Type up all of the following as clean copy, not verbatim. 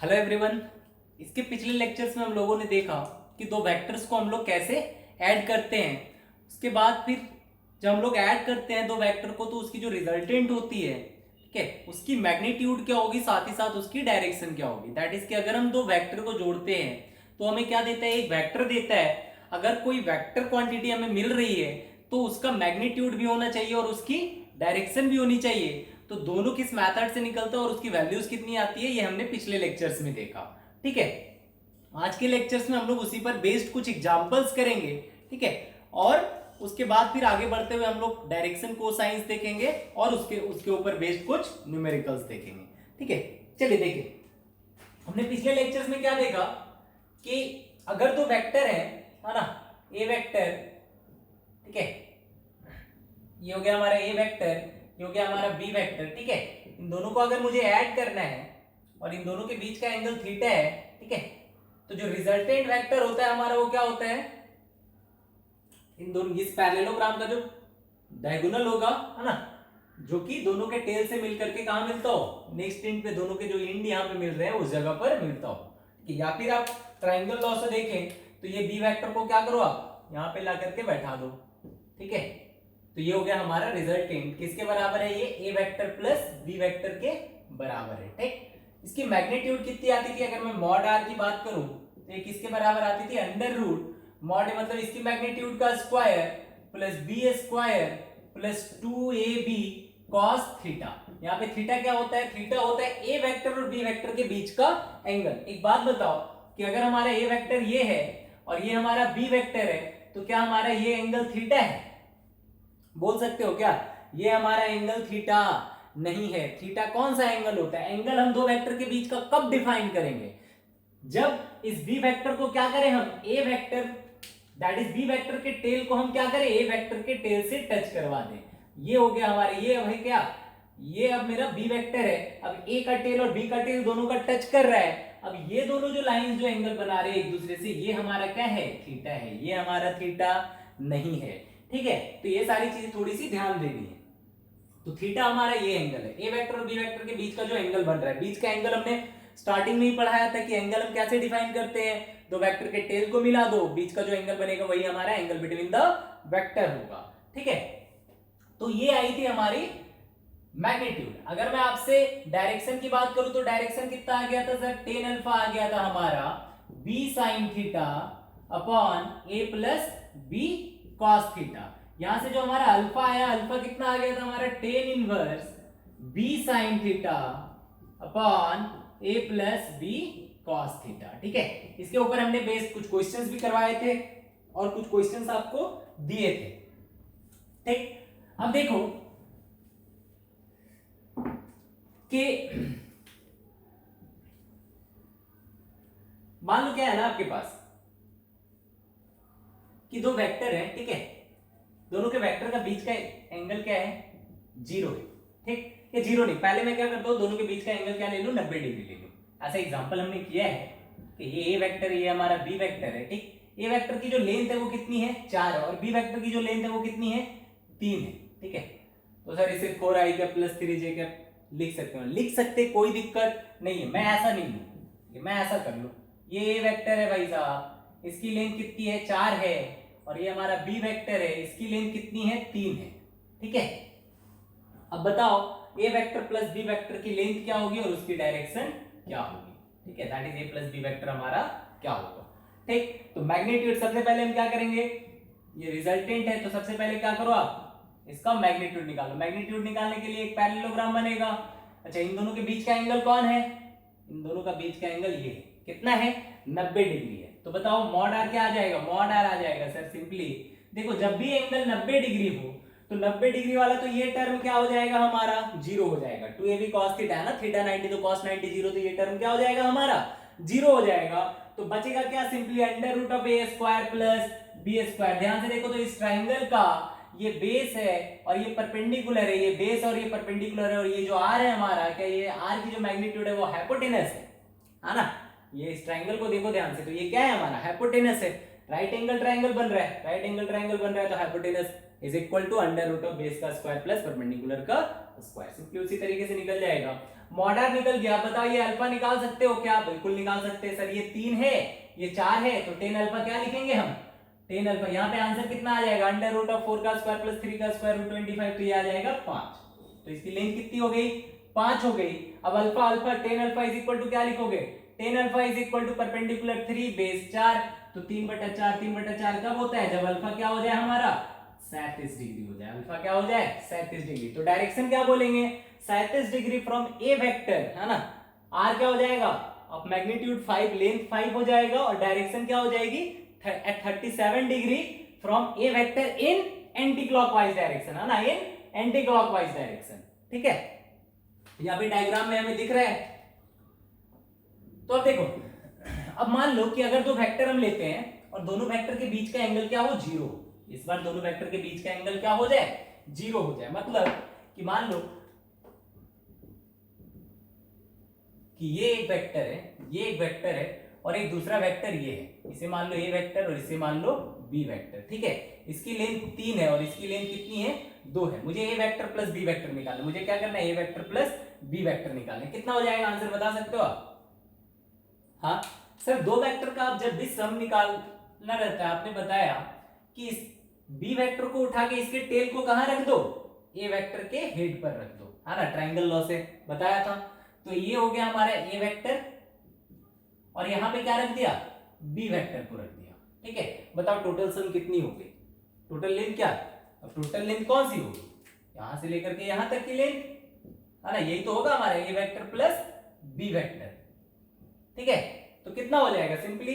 Hello everyone. इसके पिछले lectures में हम लोगों ने देखा कि दो वेक्टर्स को हम लोग कैसे ऐड करते हैं। उसके बाद फिर जब हम लोग ऐड करते हैं दो वेक्टर को तो उसकी जो रिजल्टेंट होती है, ठीक है, उसकी मैग्नीट्यूड क्या होगी, साथ ही साथ उसकी डायरेक्शन क्या होगी। दैट इज कि अगर हम दो वेक्टर को जोड़ते हैं तो हमें क्या देता है, एक वेक्टर देता है। अगर कोई वेक्टर क्वांटिटी हमें मिल रही है तो उसका मैग्नीट्यूड भी होना चाहिए और उसकी डायरेक्शन भी होनी चाहिए। तो दोनों किस मेथड से निकलता है और उसकी वैल्यूज कितनी आती है, ये हमने पिछले लेक्चर्स में देखा। ठीक है, आज के लेक्चर्स में हम लोग उसी पर बेस्ड कुछ एग्जांपल्स करेंगे। ठीक है, और उसके बाद फिर आगे बढ़ते हुए हम लोग डायरेक्शन कोसाइंस देखेंगे और उसके ऊपर बेस्ड कुछ न्यूमेरिकल्स देखेंगे। ठीक है, चलिए देखिए, हमने पिछले लेक्चर्स में क्या देखा कि अगर दो वेक्टर है ना, ए वेक्टर, ठीक है, ये हो गया हमारा ए वेक्टर, ये हो गया हमारा बी वेक्टर। ठीक है, इन दोनों को अगर मुझे ऐड करना है और इन दोनों के बीच का एंगल थीटा है, ठीक है, तो जो रिजल्टेंट वेक्टर होता है हमारा वो क्या होता है, इन दोनों इस पैरेललोग्राम का जो डायगोनल होगा, है ना, जो कि दोनों के टेल से मिलकर के कहां मिलता हो, नेक्स्ट एंड पे दोनों के जो एंड यहां पे मिल रहे हैं उस जगह पर मिलता हो। कि या फिर आप ट्रायंगल लॉ से देखें तो ये बी वेक्टर को क्या करो, आप यहां पे ला करके बैठा दो। ठीक है, तो ये हो गया हमारा रिजल्टेंट, किसके बराबर है, ये a vector plus B vector के बराबर है। ठीक, इसकी मैग्नीट्यूड कितनी आती थी, अगर मैं मॉड आर की बात करूं तो ये किसके बराबर आती थी, अंडर रूट मॉड मतलब इसकी मैग्नीट्यूड का square plus B square plus 2ab cos theta. यहाँ पे थीटा क्या होता है, थीटा होता है ए वेक्टर और बी वेक्टर के बीच का एंगल। एक बात बताओ कि अगर हमारा ए वेक्टर ये है और ये हमारा बी वेक्टर है तो क्या हमारा ये एंगल थीटा है, बोल सकते हो क्या, ये हमारा एंगल थीटा नहीं है। थीटा कौन सा एंगल होता है, एंगल हम दो वेक्टर के बीच का कब डिफाइन करेंगे, जब इस बी वेक्टर को क्या करें हम, a vector that is b vector के टेल को हम क्या करें, ए वेक्टर के टेल से टच करवा दें। ये हो गया हमारे, ये अब है क्या, ये अब मेरा बी वेक्टर है, अब ए का टेल और बी का टेल दोनों का टच कर रहा है। अब ये दोनों जो लाइंस जो एंगल बना रहे हैं एक दूसरे से, ये हमारा क्या है, थीटा है, ये हमारा थीटा नहीं है। ठीक है, तो ये सारी चीजें थोड़ी सी ध्यान देनी है। तो थीटा हमारा ये एंगल है, ए वेक्टर और बी वेक्टर के बीच का जो एंगल बन रहा है, बीच का एंगल हमने स्टार्टिंग में ही पढ़ाया था कि एंगल हम कैसे डिफाइन करते हैं, दो वेक्टर के टेल को मिला दो, बीच का जो एंगल बनेगा वही हमारा एंगल बिटवीन द वेक्टर होगा। ठीक है, तो ये आई थी हमारी मैग्नीट्यूड। अगर मैं आपसे डायरेक्शन की बात करूं तो डायरेक्शन कितना आ गया था सर, टेन अल्फा आ गया था हमारा B sine theta upon a plus B cos theta. यहां से जो हमारा अल्फा आया, अल्फा कितना आ गया था हमारा, tan inverse b sine theta upon a plus B cos theta. ठीक है, इसके ऊपर हमने बेस कुछ क्वेश्चंस भी करवाए थे और कुछ क्वेश्चंस आपको दिए थे। ठीक, अब देखो कि मान लो क्या है ना आपके पास कि दो वेक्टर है, ठीक है, दोनों के वेक्टर का बीच का एंगल क्या है, जीरो है। ठीक, ये जीरो नहीं, पहले मैं क्या करता हूं, दोनों के बीच का एंगल क्या ले लूं, 90 डिग्री ले लूं। ऐसा एग्जांपल हमने किया है कि ये ए वेक्टर, ये हमारा बी वेक्टर है। ठीक, ए वेक्टर की जो लेंथ है वो कितनी है, 4 है, और बी वेक्टर की जो लेंथ है वो कितनी है, 3 है। ठीक है, तो सर इसे 4i का प्लस 3j का लिख सकते हो, लिख सकते, कोई दिक्कत नहीं है। मैं ऐसा नहीं लूं, मैं ऐसा कर लूं, ये ए वेक्टर है भाई साहब, इसकी लेंथ कितनी है, 4 है, और ये हमारा बी वेक्टर है, इसकी लेंथ कितनी है, 3 है। ठीक है, अब बताओ A vector plus B vector की लेंथ क्या होगी और उसकी डायरेक्शन क्या होगी। ठीक है, that is A plus B vector हमारा क्या होगा। ठीक, तो मैग्नीट्यूड सबसे पहले हम क्या करेंगे, ये रिजल्टेंट है तो सबसे पहले क्या करो आप, इसका मैग्नीट्यूड निकालो। मैग्नीट्यूड निकालने के लिए एक पैरेललोग्राम बनेगा। अच्छा, इन दोनों के बीच का एंगल कौन है, इन दोनों का बीच का एंगल ये है, कितना है, 90 डिग्री है। तो बताओ मॉड आर क्या आ जाएगा, मॉड आर आ जाएगा सर सिंपली, देखो जब भी एंगल 90 डिग्री हो तो 90 डिग्री वाला तो ये टर्म क्या हो जाएगा हमारा, जीरो हो जाएगा। 2ab cos थीटा है ना, थीटा 90 तो cos 90 जीरो, तो ये टर्म क्या हो जाएगा हमारा, जीरो हो जाएगा। तो बचेगा क्या, simply under root of A square plus B square. ध्यान से देखो तो इस ट्राइंगल का ये बेस है और ये परपेंडिकुलर है, ये बेस और ये परपेंडिकुलर है, और ये जो आर है हमारा, क्या ये आर की जो मैग्नीट्यूड है वो हाइपोटेनस है ना, ये इस ट्राइंगल को देखो ध्यान से, तो ये क्या है हमारा, हाइपोटेनस है। राइट एंगल ट्राइंगल बन रहा है, राइट एंगल ट्राइंगल बन रहा है, तो hypotenuse is equal to under root of base का स्क्वायर प्लस परपेंडिकुलर का स्क्वायर। सिंपली उसी तरीके से निकल जाएगा। मॉडर्न निकल गया। बताओ ये अल्फा निकाल सकते हो क्या? बिल्कुल निकाल सकते हैं सर। ये 3 है, ये 4 है, तो 10 अल्फा क्या लिखेंगे हम? 10 अल्फा। यहाँ पे आंसर कितना आ जाएगा? अंडर रूट ऑफ 4 का स्क्वायर प्लस 3 का स्क्वायर रूट 25, तो ये आ जाएगा 5। तो इसकी लेंथ कितनी हो गई? 5 हो गई। अब alpha alpha 10 alpha is equal to क्या लिखोगे? 10 alpha is equal to perpendicular 3 base 4, तो 3/4 3/4 कब होता है? जब अल्फा क्या हो जाए हमारा? 37 डिग्री हो जाए। अल्फा क्या हो जाए? 37 डिग्री। तो डायरेक्शन क्या बोलेंगे? 37 डिग्री फ्रॉम ए वेक्टर, है ना। आर क्या हो जाएगा? ऑफ मैग्नीट्यूड 5, लेंथ 5 हो जाएगा, और डायरेक्शन क्या हो जाएगी? At 37 degree from A vector in anti clockwise direction, है ना, इन एंटी क्लॉकवाइज डायरेक्शन। ठीक है, यहाँ पे डायग्राम में हमें दिख रहा है। तो अब देखो, अब मान लो कि अगर दो वेक्टर हम लेते हैं और दोनों वेक्टर के बीच का एंगल क्या हो? 0। इस बार दोनों वेक्टर के बीच का एंगल क्या हो जाए? 0 हो जाए। मतलब कि मान लो कि ये एक वेक्टर है, ये एक वेक्टर है, और एक दूसरा वेक्टर ये है। इसे मान लो ए वेक्टर और इसे मान लो बी वेक्टर। ठीक है, इसकी लेंथ 3 है और इसकी लेंथ कितनी है? 2 है। मुझे ए वेक्टर प्लस बी वेक्टर निकालना है। मुझे क्या करना है? ए वेक्टर प्लस बी वेक्टर निकालना है। कितना हो जाएगा? आंसर बता सकते हो आप? हाँ सर, दो वेक्टर का आप जब भी सम निकालना रहता है, आपने बताया कि इस बी वेक्टर को उठा के इसके टेल को कहां रख दो? ए वेक्टर के हेड पर रख दो, है ना, ट्राइंगल लॉ से बताया था। तो ये हो गया हमारा ए वेक्टर, और यहां पे क्या रख दिया? बी वेक्टर को रख दिया। ठीक है, बताओ टोटल सम कितनी होगी? टोटल लेंथ क्या? अब टोटल लेंथ कौन सी होगी? यहां से लेकर के यहां तक की लेंथ, है ना, यही तो होगा हमारा ए वेक्टर प्लस बी वेक्टर। ठीक है, तो कितना हो जाएगा? सिंपली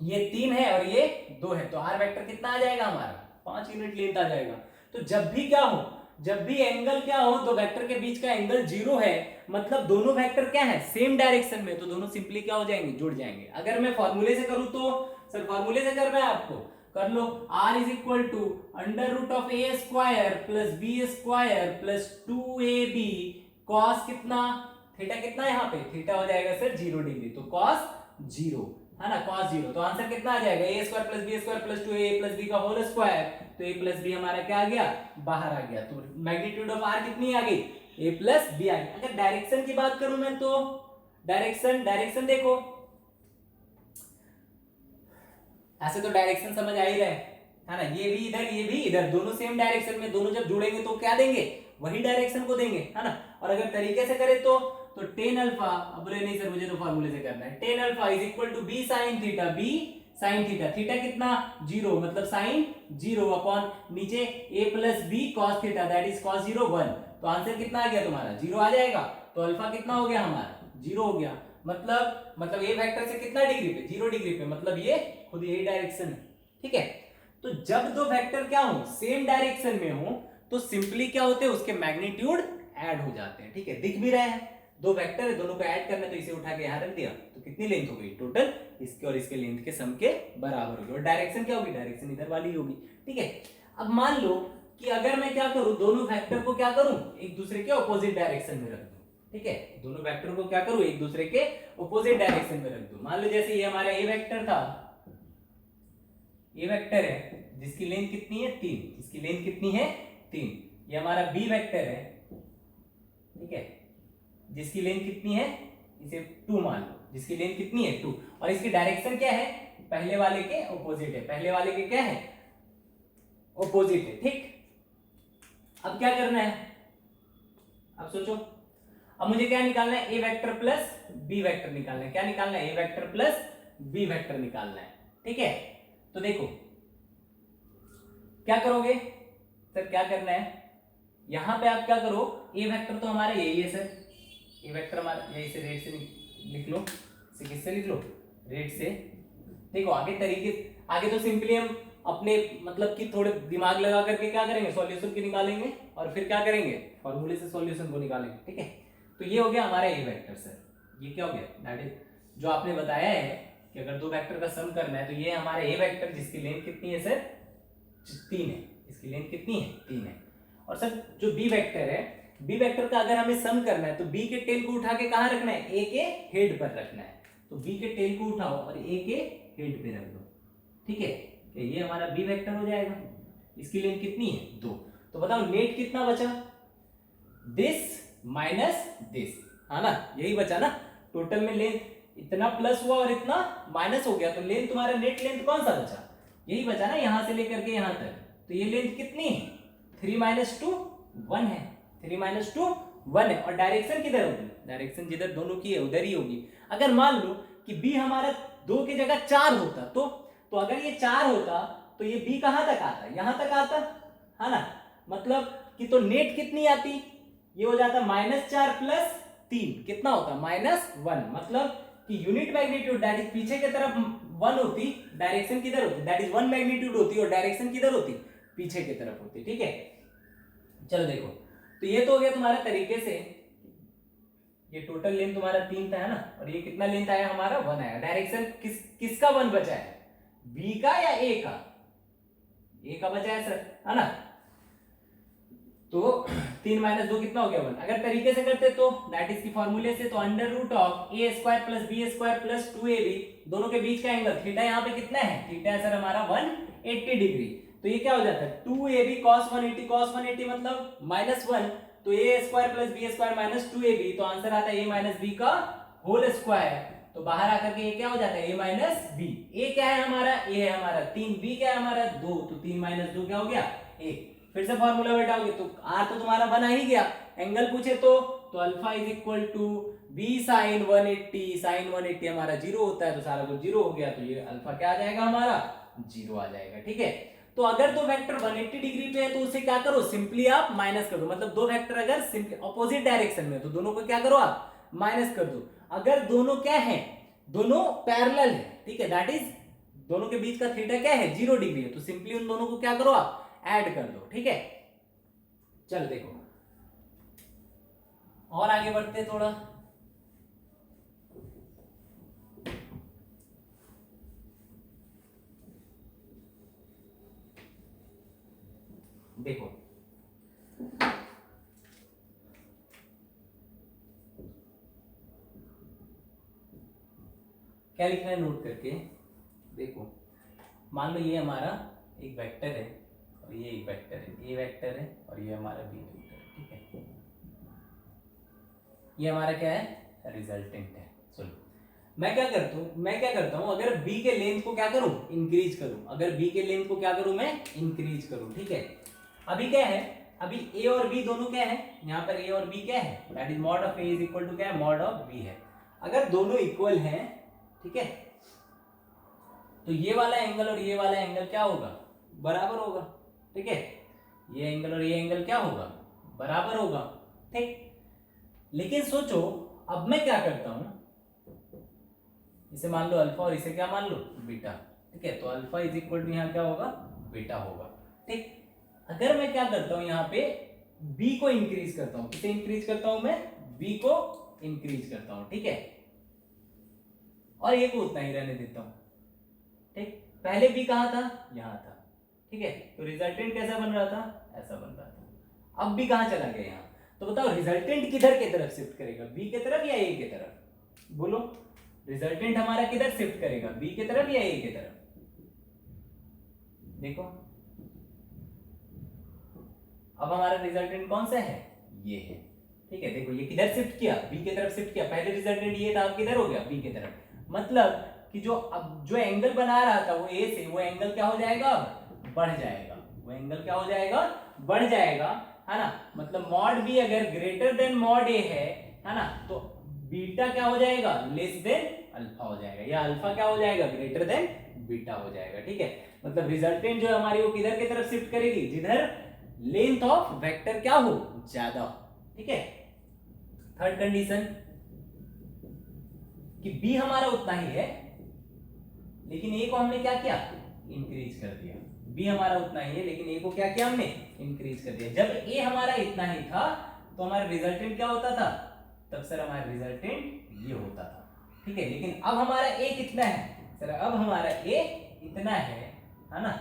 ये 3 है और ये 2 है, तो आर वेक्टर कितना आ जाएगा हमारा? 5 यूनिट लेंथ आ जाएगा। तो जब भी क्या हो, जब भी एंगल क्या हो, तो वेक्टर के बीच का एंगल 0 है, मतलब दोनों वेक्टर क्या है? सेम डायरेक्शन में, तो दोनों सिंपली क्या हो जाएंगे? जुड़ जाएंगे। अगर मैं फॉर्मूले से करूं तो सर, फॉर्मूले से करना है आपको, कर लो। r is equal to under root of A square plus B square plus 2ab cos कितना? थीटा कितना है यहाँ पे? थीटा हो जाएगा सर 0 डिग्री, तो कॉस 0, है ना, cos 0। तो आंसर कितना आ जाएगा? A square plus B square plus 2a plus b का होल स्क्वायर। तो a प्लस बी हमारा क्या आ गया? बाहर आ गया। तो मैग्नीट्यूड ऑफ r कितनी आ गई? a प्लस बी आ गई। अगर डायरेक्शन की बात करूं मैं, तो डायरेक्शन देखो, ऐसे तो डायरेक्शन समझ आ ही रहा है ना। ये भी इधर, ये भी इधर, दोनों सेम डायरेक्शन में, दोनों जब जुड़ेंगे तो क्या देंगे? वही डायरेक्शन को देंगे, है ना। और अगर तरीके से करें तो 10 अल्फा, अब बोले नहीं सर मुझे तो फार्मूले से करना है। 10 alpha is equal to B sine theta, B sine theta, theta कितना? 0, मतलब साइन 0 अपॉन नीचे a plus B cos theta, that is cos 0 1। तो आंसर कितना आ गया तुम्हारा? 0 आ जाएगा। तो अल्फा कितना हो गया हमारा? 0 हो गया। मतलब ए वेक्टर से कितना डिग्री पे? 0 डिग्री पे, मतलब ये खुद यही डायरेक्शन है। ठीक है, तो जब दो वेक्टर क्या हो? सेम डायरेक्शन में हो, तो सिंपली क्या होते हैं? उसके मैग्नीट्यूड ऐड हो जाते हैं। ठीक है, दिख भी रहा है, दो वेक्टर है, दोनों को ऐड करना है, तो इसे उठा के यहां रख दिया, तो कितनी लेंथ हो गई? टोटल इसके और इसके लेंथ के सम के बराबर होगी। और डायरेक्शन क्या होगी? डायरेक्शन इधर वाली होगी। ठीक है, अब मान लो कि अगर मैं क्या करूं, दोनों वेक्टर को क्या करूं? एक दूसरे के ऑपोजिट डायरेक्शन में रख दूं। ठीक है, दोनों वेक्टर को क्या करूं? एक दूसरे के ऑपोजिट डायरेक्शन में रख दूं। मान लो जैसे ये हमारा ए वेक्टर था, ये वेक्टर है जिसकी लेंथ कितनी है? 3। इसकी लेंथ कितनी है? 3। ये हमारा बी वेक्टर है, ठीक है, जिसकी लेंथ कितनी है? इसे 2 मान लो, जिसकी लेंथ कितनी है? 2। और इसकी डायरेक्शन क्या है? पहले वाले के ऑपोजिट है, पहले वाले के क्या है? ऑपोजिट है। ठीक, अब क्या करना है? अब सोचो, अब मुझे क्या निकालना है? ए वेक्टर प्लस बी वेक्टर निकालना है। क्या निकालना है? ए वेक्टर प्लस बी वेक्टर निकालना है। ठीक है, तो देखो क्या करोगे सर, क्या करना है? यहां पे आप क्या करो, ए वेक्टर तो हमारा यही है सर, ए वेक्टर हमारा यही से रेट से लिख लो, इसे किससे लिख लो? रेट से। देखो आगे तरीके, आगे तो सिंपली हम अपने मतलब कि थोड़े दिमाग लगा करके क्या करेंगे? सॉल्यूशन की निकालेंगे, और फिर क्या करेंगे? फॉर्मूले से सॉल्यूशन को निकालेंगे। ठीक है, तो ये हो गया हमारा ए वेक्टर सर। ये क्या हो गया? दैट इज जो आपने बताया है कि अगर दो वेक्टर का सम करना है, तो ये हमारा ए वेक्टर जिसकी लेंथ कितनी है सर? 3 है। इसकी लेंथ कितनी है? 3 है। और सर जो बी वेक्टर है, बी वेक्टर का अगर हमें सम करना है, तो बी के टेल को उठा के कहां रखना है? ए के हेड पर रखना है। तो बी के टेल को उठाओ और ए के हेड पे रख दो। ठीक है, ये हमारा बी वेक्टर हो जाएगा। इसकी लेंथ कितनी है? 2। तो बताओ नेट कितना बचा? दिस माइनस दिस, है ना, यही बचा ना। टोटल में लेंथ इतना प्लस हुआ और इतना माइनस हो गया, तो लेंथ तुम्हारा नेट लेंथ कौन सा बचा, यही बचा ना, यहां से लेकर के यहां तक। तो ये लेंथ कितनी है, 3 - 2 1 है, 3 - 2 1 है। और डायरेक्शन किधर होगी, डायरेक्शन जिधर दोनों की है उधर ही होगी। अगर मान लो कि बी हमारा 2 की जगह 4 होता, तो अगर ये 4 होता तो ये बी कहां तक आता, यहां तक आता, है ना, मतलब कि तो नेट कितनी आती, ये हो जाता -4 + 3 कितना होता, -1। मतलब कि यूनिट मैग्नीट्यूड दैट इज पीछे की तरफ 1 होती, डायरेक्शन किधर होती, दैट इज 1 मैग्नीट्यूड होती, और डायरेक्शन किधर होती, पीछे की तरफ होती। ठीक है, चलो देखो, तो ये तो हो गया तुम्हारा तरीके से, ये टोटल लेंथ तुम्हारा 3 था, है ना, और ये कितना लेंथ आया हमारा, 1 आया। डायरेक्शन किसका 1 बचा है, बी का या ए का, ए का बचा है सर, है ना। तो 3 - 2 कितना हो गया, 1। अगर तरीके से करते तो दैट इज की फॉर्मूले से, तो √a² + b² + 2ab, दोनों के बीच का एंगल थीटा यहाँ पे कितना है, थीटा है सर हमारा 180 डिग्री। तो ये क्या हो जाता है 2ab cos 180, cos 180 मतलब -1, तो a² + b² - 2ab, तो आंसर आता है a - b का होल स्क्वायर। तो बाहर आकर के ये क्या हो जाता है a - b। a क्या है हमारा, a है हमारा 3, b क्या है हमारा 2, तो 3 - 2 क्या हो गया 1। फिर से फॉर्मूला बैठाओगे तो r तो तुम्हारा बना ही गया, एंगल पूछे तो alpha is equal to b sin 180, sin 180 हमारा 0 होता है, तो सारा कुछ 0 हो गया, तो ये अल्फा क्या आ जाएगा हमारा 0 आ जाएगा। ठीक है, तो अगर दो वेक्टर 180 डिग्री पे है तो उसे क्या करो, सिंपली आप माइनस कर दो। मतलब दो वेक्टर अगर सिंपली ऑपोजिट डायरेक्शन में तो दोनों को क्या करो आप माइनस कर दो। अगर दोनों क्या है, दोनों पैरेलल है, ठीक है, दैट इज दोनों के बीच का थीटा क्या है 0 डिग्री है, तो सिंपली उन दोनों को क्या करो आप ऐड कर दो। ठीक है, चलो देखो और आगे बढ़ते थोड़ा। देखो क्या लिखना है नोट करके देखो, मान लो ये हमारा एक वेक्टर है और ये एक वेक्टर है, ए वेक्टर है और ये हमारा बी वेक्टर है। ठीक है, ये हमारा क्या है रिजल्टेंट है। चलो मैं क्या करता हूं अगर बी के लेंथ को क्या करूं इंक्रीज करूं, अगर बी के लेंथ को क्या करूं मैं इंक्रीज करूं। ठीक है, अभी क्या है, अभी ए और बी दोनों क्या है, यहाँ पर ए और बी क्या है, that is mod of A is equal to क्या है मॉड ऑफ बी है। अगर दोनों इक्वल हैं, ठीक है, तो ये वाला एंगल और ये वाला एंगल क्या होगा बराबर होगा। ठीक है, ये एंगल और ये एंगल क्या होगा बराबर होगा। ठीक, लेकिन सोचो अब मैं क्या करता हूं, इसे मान लो अल्फा और इसे क्या मान लो बीटा। ठीक है, तो अल्फा इज इक्वल टू यहाँ क्या होगा बीटा होगा। ठीक, अगर मैं क्या करता हूं यहाँ पे b को इंक्रीज करता हूं, किसे इंक्रीज करता हूं मैं b को इंक्रीज करता हूं। ठीक है, और ये को उतना ही रहने देता हूं। ठीक, पहले b कहां था यहां था। ठीक है, तो रिजल्टेंट कैसा बन रहा था ऐसा बन रहा था। अब b कहां चला गया यहाँ, तो बताओ रिजल्टेंट किधर की तरफ शिफ्ट करेगा, b की तरफ या a की तरफ, बोलो रिजल्टेंट हमारा किधर शिफ्ट करेगा b की तरफ या a की तरफ। देखो अब हमारा रिजल्टेंट कौन सा है ये है। ठीक है, देखो ये किधर शिफ्ट किया b की तरफ शिफ्ट किया, पहले रिजल्टेंट ये था अब किधर हो गया b की तरफ। मतलब कि जो अब जो एंगल बना रहा था वो a से, वो एंगल क्या हो जाएगा अब बढ़ जाएगा, वो एंगल क्या हो जाएगा बढ़ जाएगा, है ना। मतलब मॉड b अगर ग्रेटर देन मॉड a है ना, तो बीटा क्या हो जाएगा लेस देन अल्फा हो जाएगा, या अल्फा क्या हो जाएगा ग्रेटर देन बीटा हो जाएगा। ठीक है, मतलब रिजल्टेंट जो हमारी वो किधर की तरफ शिफ्ट करेगी जिधर लेंथ ऑफ वेक्टर क्या हो ज्यादा। ठीक है, थर्ड कंडीशन कि b हमारा उतना ही है लेकिन a को हमने क्या किया इंक्रीज कर दिया, b हमारा उतना ही है लेकिन a को क्या किया हमने इंक्रीज कर दिया। जब a हमारा इतना ही था तो हमारा रिजल्टेंट क्या होता था, तब सर हमारा रिजल्टेंट ये होता था। ठीक है, लेकिन अब हमारा a कितना है सर, अब हमारा a इतना है ना।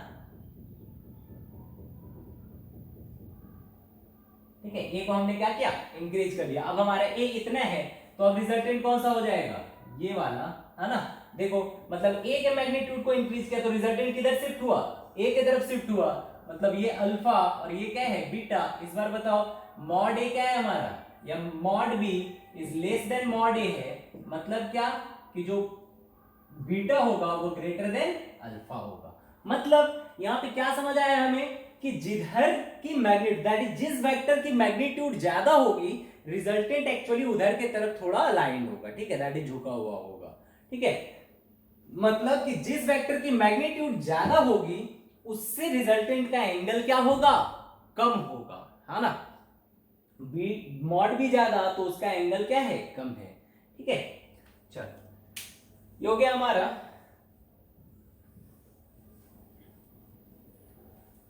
ठीक है, a को हमने क्या किया इंक्रीज कर दिया, अब हमारा a इतना है तो अब रिजल्टेंट कौन सा हो जाएगा ये वाला, है ना। देखो मतलब a के मैग्नीट्यूड को इंक्रीज किया तो रिजल्टेंट किधर शिफ्ट हुआ a की तरफ शिफ्ट हुआ, मतलब ये अल्फा और ये क्या है बीटा। इस बार बताओ मॉड a क्या है हमारा, या mod b is less than mod a है, मतलब क्या कि जो बीटा होगा वो ग्रेटर देन अल्फा होगा। मतलब यहां पे क्या समझ आया हमें कि जिधर की मैग्नीट्यूड दैट इज जिस वेक्टर की मैग्नीट्यूड ज्यादा होगी रिजल्टेंट एक्चुअली उधर के तरफ थोड़ा अलाइन होगा, ठीक है, दैट इज झुका हुआ होगा, ठीक है। मतलब कि जिस वेक्टर की मैग्नीट्यूड ज्यादा होगी उससे रिजल्टेंट का एंगल क्या होगा, कम होगा, है ना। मॉड भी ज्यादा तो उसका एंगल क्या है, कम है, ठीक है। चलो ये हो गया हमारा।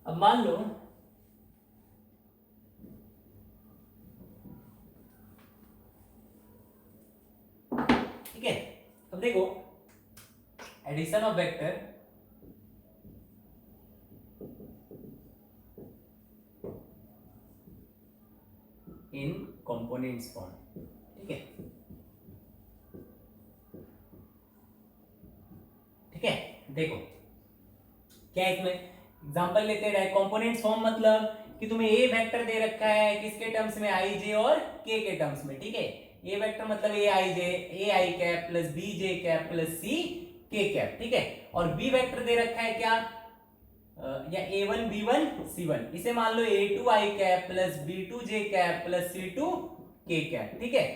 अब मान लो ठीक है, अब देखो addition of vector in components form, ठीक है, ठीक है। देखो क्या इसमें एग्जांपल लेते हैं, कंपोनेंट्स फॉर्म मतलब कि तुम्हें ए वेक्टर दे रखा है किसके टर्म्स में, आई जे और के टर्म्स में, ठीक है। ए वेक्टर मतलब a i j, a i cap plus b j cap plus c k cap, ठीक है। और बी वेक्टर दे रखा है क्या, या a1 b1 c1, इसे मान लो a2 i cap plus b2 j cap plus c2 k cap, ठीक है।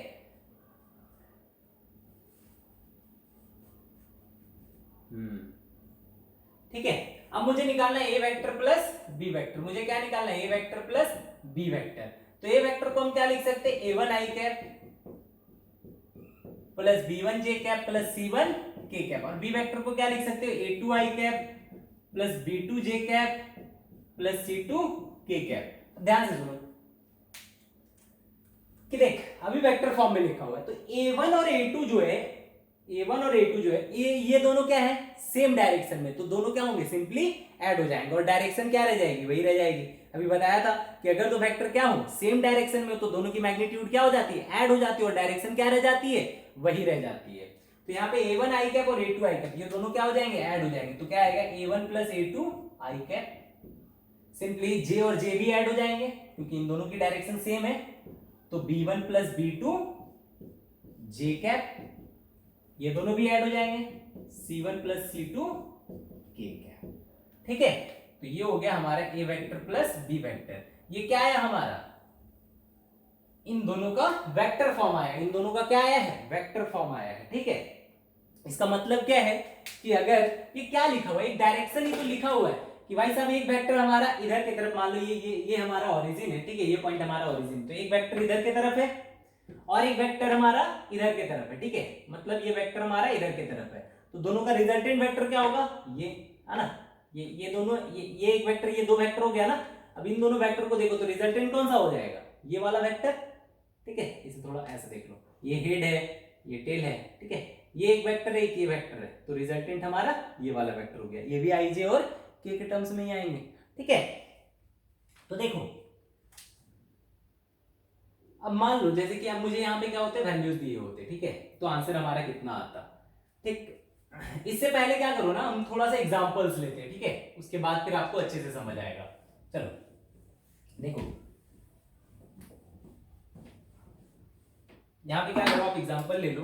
ठीक है, अब मुझे निकालना है a vector plus b vector, मुझे क्या निकालना है a vector plus b vector. तो a वेक्टर को हम क्या लिख सकते हैं, a1 i cap plus b1 j cap plus c1 k cap, और b वेक्टर को क्या लिख सकते हो, a2 i cap plus b2 j cap plus c2 k cap. ध्यान से सुनो कि देख अभी वेक्टर फॉर्म में लिखा हुआ है, तो a1 और a2 जो है, a1 और a2 जो है ये दोनों क्या है, सेम डायरेक्शन में, तो दोनों क्या होंगे, सिंपली ऐड हो जाएंगे, और डायरेक्शन क्या रह जाएगी, वही रह जाएगी। अभी बताया था कि अगर दो वेक्टर क्या हो, सेम डायरेक्शन में, तो दोनों की मैग्नीट्यूड क्या हो जाती है, ऐड हो जाती है, और डायरेक्शन क्या रह जाती है, वही रह जाती है। तो यहाँ पे a1 i कैप और a2 i कैप ये दोनों क्या हो जाएंगे, ऐड हो जाएंगे, तो क्या आएगा a1 plus a2 i cap, simply j और j भी ऐड हो जाएंगे क्योंकि इन दोनों की डायरेक्शन सेम है, तो b1 plus b2 j cap, ये दोनों भी ऐड हो जाएंगे, c1 plus c2 k cap, ठीक है। तो ये हो गया हमारा a vector plus b vector. ये क्या है हमारा, इन दोनों का वेक्टर फॉर्म आया, इन दोनों का क्या आया है, वेक्टर फॉर्म आया है, ठीक है। इसका मतलब क्या है कि अगर ये क्या लिखा हुआ है, एक डायरेक्शन ही तो लिखा हुआ है कि भाई साहब एक वेक्टर हमारा इधर की तरफ, मान लो ये हमारा ओरिजिन है, ठीक है, ये पॉइंट हमारा ओरिजिन, तो एक वेक्टर इधर की तरफ है और एक वेक्टर हमारा इधर की तरफ है, ठीक है, मतलब ये वेक्टर हमारा इधर की तरफ है, तो दोनों का रिजल्टेंट वेक्टर क्या होगा, ये है ना, ये दोनों, ये एक वेक्टर, ये दो वेक्टर हो गया ना। अब इन दोनों वेक्टर को देखो तो रिजल्टेंट कौन सा हो जाएगा, ये वाला वेक्टर, ठीक है। इसे थोड़ा ऐसे देख लो, ये हेड है, ये टेल है, ठीक है, ये एक वेक्टर है, ये वेक्टर है, तो रिजल्टेंट हमारा ये वाला वेक्टर हो गया, ये भी आई जे और के टर्म्स में ही आएंगे, ठीक है। तो देखो अब मान लो जैसे कि अब मुझे यहाँ पे क्या होते हैं, वैल्यूज दिए होते, ठीक है, तो आंसर हमारा कितना आता, ठीक। इससे पहले क्या करो ना, हम थोड़ा सा एग्जांपल्स लेते हैं, ठीक है, उसके बाद फिर आपको अच्छे से समझ आएगा। चलो देखो यहां पे क्या करो, आप एग्जांपल ले लो,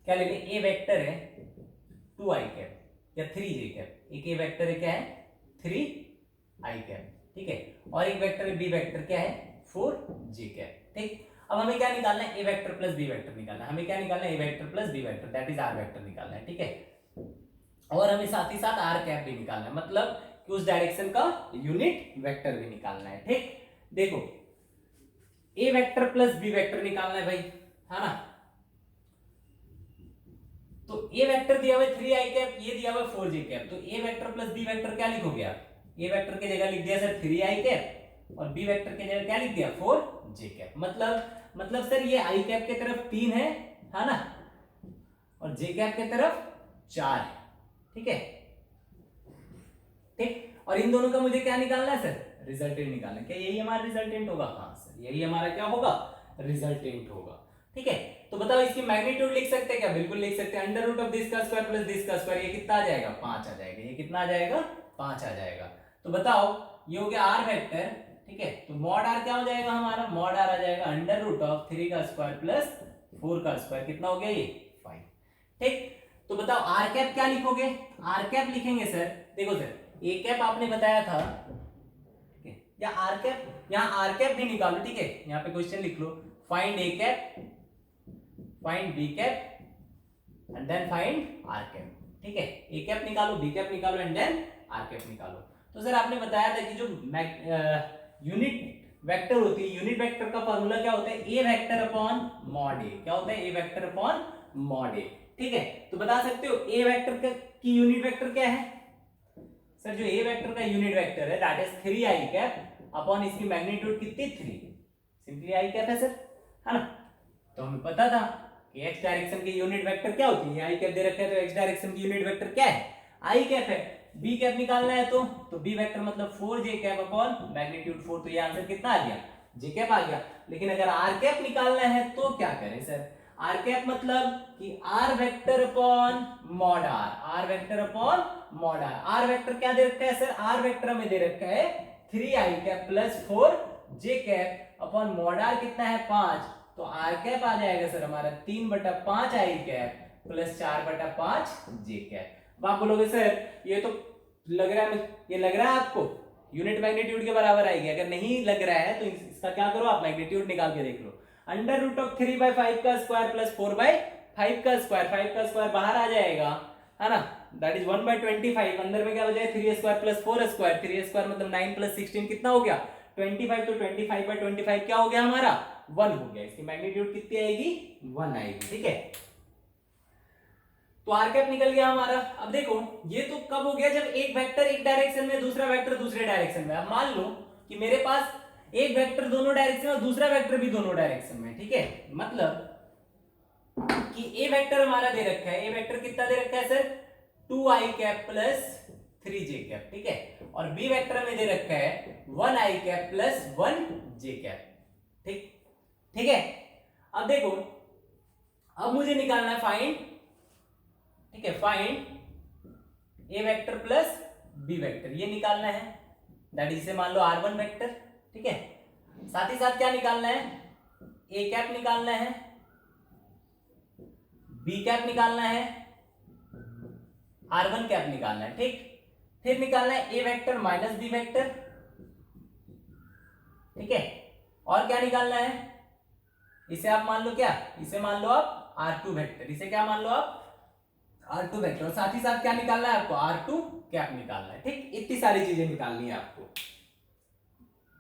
क्या लेंगे, ए वेक्टर है 2 i कैप या 3 j कैप, एक ए वेक्टर है क्या है 3 i कैप, ठीक है, और एक वेक्टर है बी वेक्टर क्या है 4 j कैप, ठीक। अब हमें क्या निकालना है, ए वेक्टर प्लस बी वेक्टर निकालना है, हमें क्या निकालना है, ए vector plus B vector, that is r vector निकालना है, ठीक है। और हमें साथ ही साथ आर कैप भी निकालना है, मतलब कि उस डायरेक्शन का यूनिट वेक्टर भी निकालना है, ठीक। देखो ए वेक्टर प्लस बी वेक्टर निकालना है भाई, है ना, तो ए वेक्टर दिया हुआ है 3 i कैप, ये दिया हुआ है 4 j कैप, तो ए वेक्टर प्लस बी वेक्टर क्या लिखोगे आप, ए वेक्टर की जगह लिख दिया सर 3 i कैप और बी वेक्टर की जगह क्या लिख दिया 4 j कैप, मतलब सर ये i कैप की तरफ 3 है ना, और j कैप की तरफ 4 है, ठीक है, ठीक। और इन दोनों का मुझे क्या निकालना है सर, रिजल्टेंट निकालना है, क्या यही हमारा रिजल्टेंट होगा, हाँ सर यही हमारा क्या होगा, रिजल्टेंट होगा, ठीक है। तो बताओ इसकी मैग्नीट्यूड लिख सकते हैं क्या, बिल्कुल लिख सकते हैं, अंडर रूट ऑफ दिस का स्क्वायर प्लस दिस का स्क्वायर, ये कितना आ जाएगा 5 आ जाएगा, ये कितना आ जाएगा 5 आ जाएगा। तो बताओ ये हो गया आर वेक्टर, ठीक है। तो मॉड आर क्या हो जाएगा हमारा, मॉड आर आ जाएगा अंडर रूट ऑफ 3 का स्क्वायर प्लस 4 का स्क्वायर, कितना हो गया ये 5। ठीक, तो बताओ आर कैप क्या लिखोगे, आर कैप लिखेंगे सर, देखो सर ए कैप आपने बताया था, ठीक है, या आर कैप, यहाँ आर कैप भी निकालो, ठीक है, यहाँ पे क्वेश्चन लिख लो, find a cap, find b cap and then find r cap, ठीक है, ए कैप निकालो, बी कैप निकालो एंड देन आर कैप निकालो। तो सर आपने बताया था कि जो यूनिट वेक्टर होती है, यूनिट वेक्टर का फॉर्मूला क्या होता है, ए वेक्टर अपॉन मॉड ए, क्या होता है, ए वेक्टर अपॉन मॉड ए, ठीक है। तो बता सकते हो ए वेक्टर की यूनिट वेक्टर क्या है सर, जो ए वेक्टर का यूनिट वेक्टर है that is 3 i cap upon इसकी मैग्नीट्यूड कितनी 3, सिंपली आई कैप है सर, है ना। तो हमें पता था कि एक्स डायरेक्शन की यूनिट वेक्टर क्या होती है, आई कैप दे रखा है, तो एक्स डायरेक्शन की यूनिट वेक्टर क्या है, आई कैप है। बी कैप निकालना है तो बी वेक्टर मतलब 4 जे कैप अपॉन मैग्नीट्यूड 4, तो ये आंसर कितना आ गया, जे कैप आ गया। लेकिन अगर आर कैप निकालना है तो क्या करें सर, आर कैप मतलब कि R vector upon mod R, R vector upon mod R. R vector क्या दे रखा है सर, आर वेक्टर में दे रखा है 3 i cap plus 4 j cap upon mod r कितना है 5, तो आर कैप आ जाएगा सर हमारा 3/5 आई कैप प्लस 4/5 जे कैप। अब आप बोलोगे सर ये तो लग रहा है, ये लग रहा है आपको यूनिट मैग्नीट्यूड के बराबर आएगी, अगर नहीं लग रहा है तो इसका क्या करो, आप मैग्नीट्यूड निकाल के देख लो, अंडर रूट ऑफ 3/5 का स्क्वायर प्लस 4/5 का स्क्वायर, 5 का स्क्वायर बाहर आ जाएगा, है ना, दैट इज 1/25, अंदर में क्या हो जाए 3 स्क्वायर प्लस 4 स्क्वायर, 3 स्क्वायर मतलब 9 प्लस 16 कितना हो गया 25, तो 25/25 क्या हो गया हमारा 1 हो गया, इसकी मैग्नीट्यूड कितनी आएगी 1 आएगी, ठीक है। तो आर कैप निकल गया हमारा। अब देखो ये तो कब हो गया, जब एक वेक्टर एक डायरेक्शन में, दूसरा वेक्टर दूसरे डायरेक्शन में। अब मान लो कि मेरे पास एक वेक्टर दोनों डायरेक्शन में और दूसरा वेक्टर भी दोनों डायरेक्शन में, ठीक है, मतलब कि ए वेक्टर हमारा दे रखा है, ए वेक्टर कितना दे रखा है सर 2 आई कैप प्लस 3 जे कैप, ठीक है, और बी वेक्टर में दे रखा है 1 आई कैप प्लस 1 जे कैप, ठीक, ठीक है। अब देखो अब मुझे निकालना है फाइंड, ठीक है, फाइंड ए वेक्टर प्लस बी वेक्टर, ये निकालना है, दैट इज से मान लो R1 वेक्टर, ठीक है, साथ ही साथ क्या निकालना है, ए कैप निकालना है, बी कैप निकालना है, R1 कैप निकालना है, ठीक, फिर निकालना है ए वेक्टर माइनस बी वेक्टर, ठीक है, और क्या निकालना है, इसे आप मान लो क्या, इसे मान लो आप R2 वेक्टर, इसे क्या मान लो आप R2 वेक्टर, और साथ ही साथ क्या निकालना है आपको R2 कैप निकालना है, ठीक, इतनी सारी चीजें निकालनी है आपको।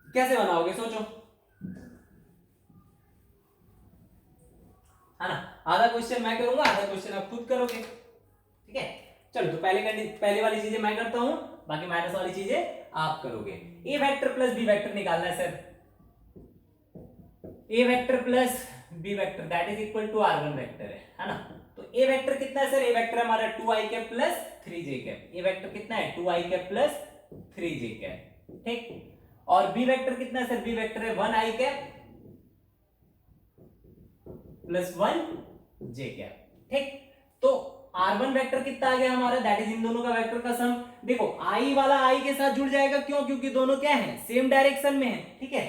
कैसे बनाओगे सोचो, है ना, आधा क्वेश्चन मैं करूंगा, आधा क्वेश्चन आप खुद करोगे, ठीक है। चलो तो पहले वाली चीजें मैं करता हूं, बाकी माइनस वाली चीजें आप करोगे। A vector plus B vector निकालना है sir, A vector plus B vector that is equal to R1 vector है ना। तो ए वेक्टर कितना है सर, ए वेक्टर हमारा 2 आई कैप प्लस 3 जे कैप, ए वेक्टर कितना है 2 आई कैप प्लस 3 जे कैप, ठीक, और बी वेक्टर कितना है सर, बी वेक्टर है 1 आई कैप प्लस 1 जे कैप, ठीक। तो R1 वेक्टर कितना आ गया हमारा, दैट इज इन दोनों का वेक्टर का सम। देखो आई वाला आई के साथ जुड़ जाएगा, क्यों, क्योंकि दोनों क्या है सेम डायरेक्शन में है, ठीक है,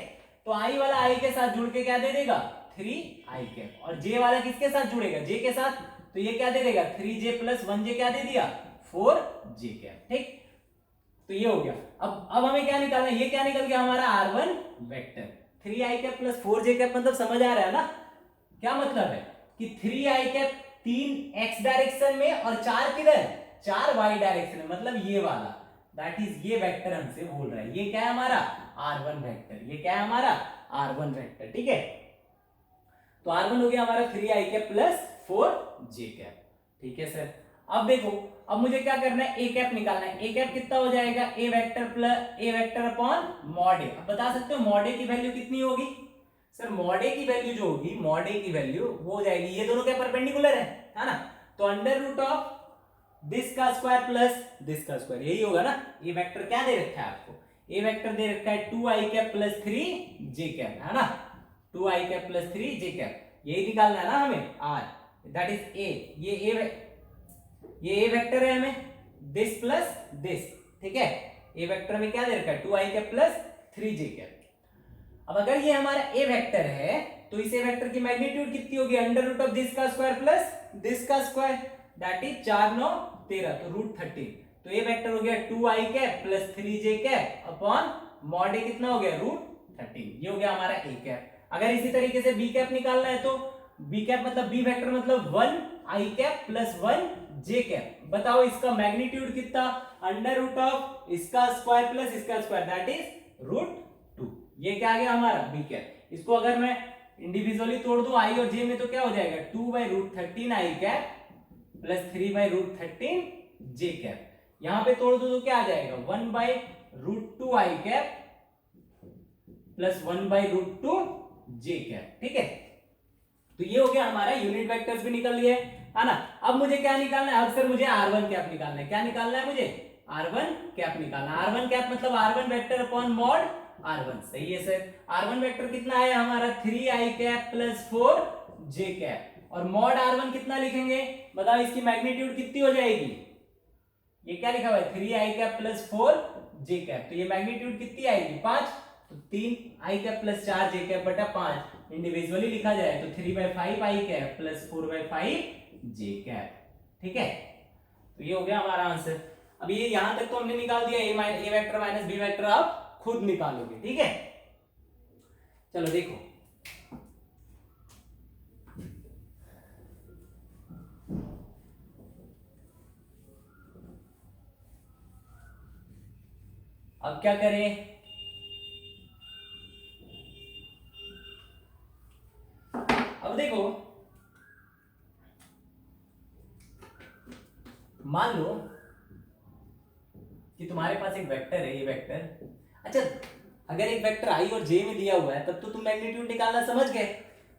तो आई वाला आई के साथ जुड़ के क्या दे देगा 3 आई कैप, और जे वाला किसके साथ जुड़ेगा, जे के साथ, तो ये क्या दे देगा 3j प्लस 1j क्या दे दिया 4j कैप, ठीक। तो ये हो गया। अब हमें क्या निकालना है, ये क्या निकल गया हमारा R1 vector 3 i cap plus 4j cap, मतलब समझ आ रहा है ना, क्या मतलब है कि 3 आई कैप 3 x डायरेक्शन में और 4 किधर 4 y डायरेक्शन में, मतलब ये वाला, दैट इज ये वेक्टर हमसे बोल रहा है, ये क्या है हमारा R1 वेक्टर, ये क्या है हमारा R1 वेक्टर, ठीक है। तो R1 हो गया हमारा 3 i cap plus 4 j cap, ठीक है सर। अब देखो अब मुझे क्या करना है, ए कैप निकालना है, ए कैप कितना हो जाएगा ए वेक्टर अपॉन मॉड ए। अब बता सकते हो मॉड ए की वैल्यू कितनी होगी सर, मॉड ए की वैल्यू जो होगी, मॉड ए की वैल्यू वो हो जाएगी, ये दोनों क्या परपेंडिकुलर है ना, तो अंडर रूट ऑफ दिस का स्क्वायर प्लस दिस का स्क्वायर, यही होगा ना। ए वेक्टर क्या दे रखा है आपको, ए वेक्टर दे रखा है 2 आई कैप प्लस 3 जे कैप, है ना, 2 आई कैप प्लस 3 जे कैप, यही निकालना है ना हमें आर, दैट इज ए, ये ए वेक्टर है हमें, दिस प्लस दिस, ठीक है, ए वेक्टर में क्या दे रखा है 2 आई कैप प्लस 3 जे कैप, अब अगर ये हमारा ए वेक्टर है तो इस ए वेक्टर की मैग्नीट्यूड कितनी होगी, अंडर रूट ऑफ दिस का स्क्वायर प्लस दिस का स्क्वायर, दैट इज 4 9 13, तो रूट 13। तो ये वेक्टर हो गया 2i cap plus 3j cap upon mod a कितना हो गया रूट 13, ये हो गया हमारा ए कैप। अगर इसी तरीके से बी कैप निकालना है तो बी कैप मतलब बी वेक्टर मतलब 1i cap plus 1j cap. बताओ इसका मैग्नीट्यूड कितना, अंडर रूट ऑफ इसका स्क्वायर प्लस इसका स्क्वायर, दैट इज रूट 2। ये क्या आ गया हमारा बी कैप। इसको अगर मैं इंडिविजुअली तोड़ दूं आई और जे में तो क्या हो जाएगा 2/√13 आई कैप प्लस 3/√13 जे कैप। यहां पे तोड़ दो तो क्या आ जाएगा 1/√2 आई कैप प्लस 1/√2 जे कैप। ठीक है, तो ये हो गया हमारा यूनिट वेक्टर्स भी निकल लिए है ना। अब मुझे क्या निकालना है, अब सर मुझे r1 कैप निकालना है। क्या निकालना है मुझे, r1 कैप निकालना है। r1 कैप मतलब r1 vector upon mod r1, सही है सर। r1 वेक्टर कितना है हमारा 3i cap plus 4j cap, और मॉड r1 कितना लिखेंगे, बताओ इसकी मैग्नीट्यूड कितनी हो जाएगी, ये क्या लिखा हुआ है 3i cap plus 4j cap, तो ये मैग्नीट्यूड कितनी आएगी 5, तो 3i cap plus 4j cap बटा 5 इंडिविजुअली लिखा जाए तो 3/5i cap plus 4/5j cap. ठीक है, तो ये हो गया हमारा आंसर। अब ये यहां तक तो हमने निकाल दिया, ए वेक्टर माइनस बी वेक्टर आप खुद निकालोगे। ठीक है, चलो देखो अब क्या करें, अब देखो मान लो कि तुम्हारे पास एक वेक्टर है, ये वेक्टर, अच्छा अगर एक वेक्टर आई और जे में दिया हुआ है तब तो तुम मैग्नीट्यूड निकालना समझ गए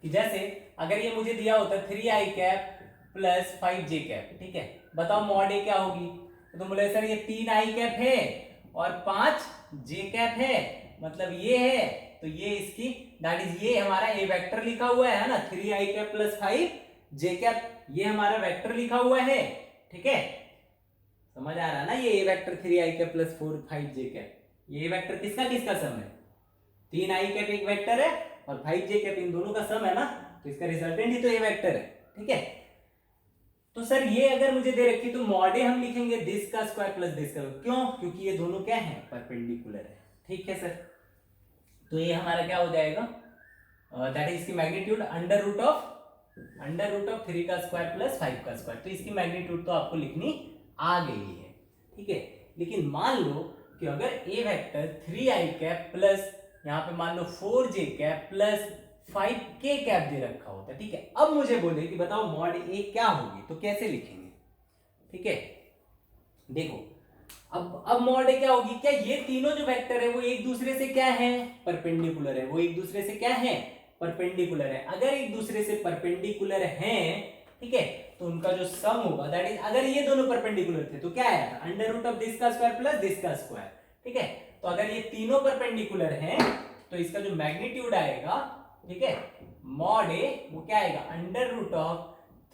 कि जैसे अगर ये मुझे दिया होता 3i cap plus 5j cap, ठीक है, बताओ मॉड ए क्या होगी, तो तुम बोले सर ये 3i कैप है और 5j कैप है, मतलब ये है, तो ये इसकी दैट इज ये हमारा ए वेक्टर लिखा हुआ है ना, 3i cap plus 5j cap, ये हमारा वेक्टर लिखा हुआ है। ठीक है, समझ आ रहा है ना, ये a vector 3i cap plus 5j cap, ये वेक्टर किसका किसका सम है, 3i कैप एक वेक्टर है और 5j कैप इन दोनों का सम है ना, तो इसका रिजल्टेंट ही तो ए वेक्टर है। ठीक है, तो सर ये अगर मुझे दे रखी तो मॉड ए हम लिखेंगे दिस का स्क्वायर प्लस दिस का, क्यों, क्योंकि ये दोनों क्या है परपेंडिकुलर है। ठीक है सर, तो ये हमारा क्या हो जाएगा, दैट इज इसकी मैग्नीट्यूड अंडर रूट ऑफ 3 का स्क्वायर प्लस 5 का स्क्वायर, तो इसकी मैग्नीट्यूड तो आपको लिखनी आ गई है। ठीक है, लेकिन मान लो कि अगर ए वेक्टर 3i कैप प्लस यहाँ पे मान लो 4j cap plus 5k cap दे रखा होता है। ठीक है, अब मुझे बोले कि बताओ मॉड ए क्या होगी, तो कैसे लिखेंगे। ठीक है, देखो अब मॉड ए क्या होगी, क्या ये तीनों जो वेक्टर है वो एक दूसरे से क्या है परपेंडिकुलर है, वो एक दूसरे से क्या है परपेंडिकुलर है। अगर एक दूसरे से परपेंडिकुलर हैं, ठीक है, तो उनका जो सम होगा दैट इज, अगर ये दोनों परपेंडिकुलर थे तो क्या आया था अंडर रूट ऑफ दिस का स्क्वायर प्लस दिस का स्क्वायर। ठीक है, तो अगर ये तीनों परपेंडिकुलर हैं तो इसका जो मैग्नीट्यूड आएगा, ठीक है, मॉड ए वो क्या आएगा अंडर रूट ऑफ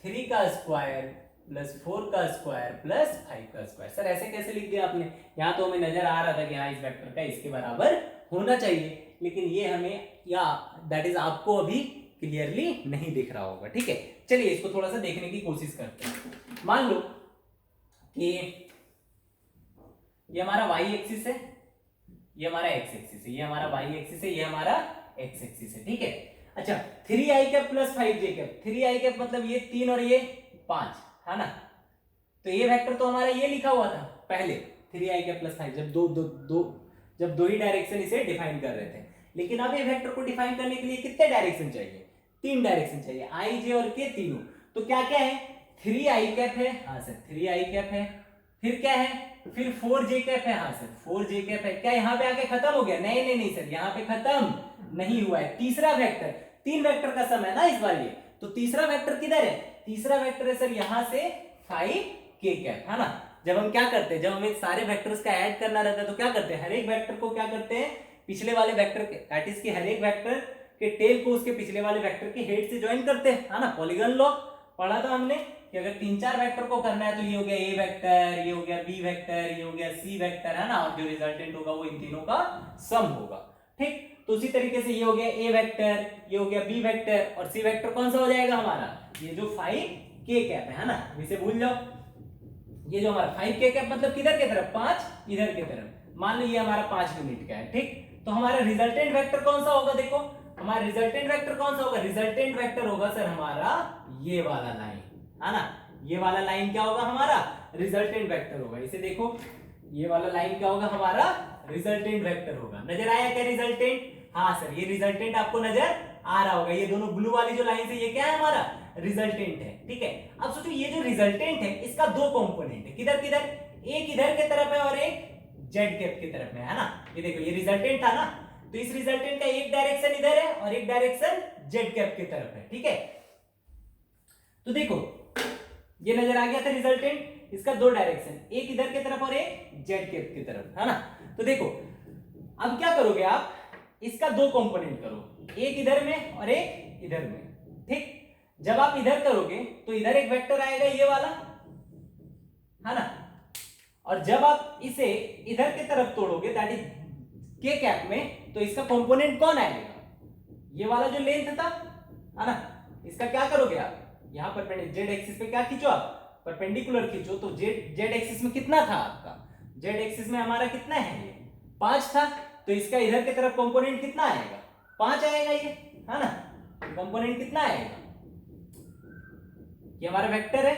3 का स्क्वायर प्लस 4 का स्क्वायर प्लस 5 का स्क्वायर। सर ऐसे कैसे लिख दिया आपने, यहां तो हमें नजर आ रहा था कि हाँ इस वेक्टर का इसके बराबर होना चाहिए, लेकिन ये हमें या दैट इज आपको अभी क्लियरली नहीं दिख रहा होगा। ठीक है, चलिए इसको थोड़ा सा देखने की कोशिश करते हैं। मान लो कि ये हमारा y एक्सिस है, ये हमारा x एक्सिस है, ये हमारा y एक्सिस है, ये हमारा x एक्सिस है। ठीक है, अच्छा 3i cap plus 5j cap, 3i cap मतलब ये 3 और ये 5 है ना, तो ये वेक्टर तो हमारा ये लिखा हुआ था पहले 3i कैप प्लस 5, जब दो ही डायरेक्शन इसे डिफाइन कर रहे थे। लेकिन अब ये वेक्टर को डिफाइन करने के लिए कितने डायरेक्शन चाहिए, 3 डायरेक्शन चाहिए, i j और k तीनों। तो क्या क्या है 3i कैप है, हाँ सर 3i कैप है, फिर क्या है, फिर 4j कैप है, हाँ सर 4j कैप है। क्या यहाँ पे आके खत्म हो गया, नहीं सर यहाँ पे खत्म नहीं हुआ है। तीसरा वेक्टर, 3 वेक्टर का सम है ना इस बार ये, तो तीसरा वेक्टर किधर है, तीसरा वेक्टर है सर यहाँ से 5k कैप, है ना। जब हम क्या करते हैं, जब हमें सारे वेक्टर्स का ऐड करना रहता है तो क्या करते हैं, हर एक वेक्टर को क्या करते हैं पिछले वाले वेक्टर के, दैट इज कि हर एक वेक्टर के टेल को उसके पिछले वाले वेक्टर के हेड से ज्वाइन करते हैं, है ना। पॉलीगन लॉ पढ़ा था हमने कि अगर 3-4 वेक्टर को करना है तो ये हो गया ए वेक्टर, ये हो गया बी वेक्टर, ये हो गया सी वेक्टर, है ना, और जो रिजल्टेंट होगा वो इन तीनों का सम होगा। ठीक, तो उसी तरीके से ये हो गया ए वेक्टर, ये हो गया बी वेक्टर, और सी वेक्टर कौन सा हो जाएगा हमारा, ये जो 5k कैप है ना, इसे भूल जाओ। ये जो हमारा 5k कैप मतलब किधर की तरफ, 5 इधर की तरफ, मान लो ये हमारा 5 यूनिट का है, ठीक। तो हमारा रिजल्टेंट वेक्टर कौन सा होगा, देखो हमारा रिजल्टेंट वेक्टर कौन सा होगा, रिजल्टेंट वेक्टर होगा सर हमारा ये वाला लाइन, है ना। ये वाला लाइन क्या होगा हमारा, रिजल्टेंट वेक्टर होगा। इसे देखो, ये वाला लाइन क्या होगा हमारा, रिजल्टेंट वेक्टर होगा। नजर आया क्या रिजल्टेंट, हाँ सर ये रिजल्टेंट आपको नजर आ रहा होगा। ये दोनों ब्लू वाली जो लाइन है ये क्या है हमारा, रिजल्टेंट है, ठीक है। अब सोचो ये जो रिजल्टेंट है इसका दो कंपोनेंट है, किधर किधर, एक इधर की तरफ है और एक जेड कैप की तरफ में, है ना। ये देखो ये रिजल्टेंट था ना, तो इस रिजल्टेंट का एक डायरेक्शन इधर है और एक डायरेक्शन जेड कैप की तरफ है, ठीक है। तो देखो ये नजर आ गया था रिजल्टेंट, इसका दो डायरेक्शन, एक इधर की तरफ और एक जेड कैप की तरफ, है ना। तो देखो अब क्या करोगे आप, इसका दो कंपोनेंट करो, एक इधर में और एक इधर में, ठीक। जब आप इधर करोगे तो इधर एक वेक्टर आएगा ये वाला, है ना, और जब आप इसे इधर की तरफ तोड़ोगे दैट इज के कैप में, तो इसका कंपोनेंट कौन आएगा, ये वाला जो लेंथ था, है ना। इसका क्या करोगे आप, यहां पर जेड एक्सिस पे क्या खींचो आप, परपेंडिकुलर खींचो। तो जेड एक्सिस में कितना था आपका, जेड एक्सिस में हमारा कितना है, ये 5 था, तो इसका इधर की तरफ कंपोनेंट कितना आएगा, 5 आएगा ये, है ना। कंपोनेंट कितना आएगा, ये हमारा वेक्टर है,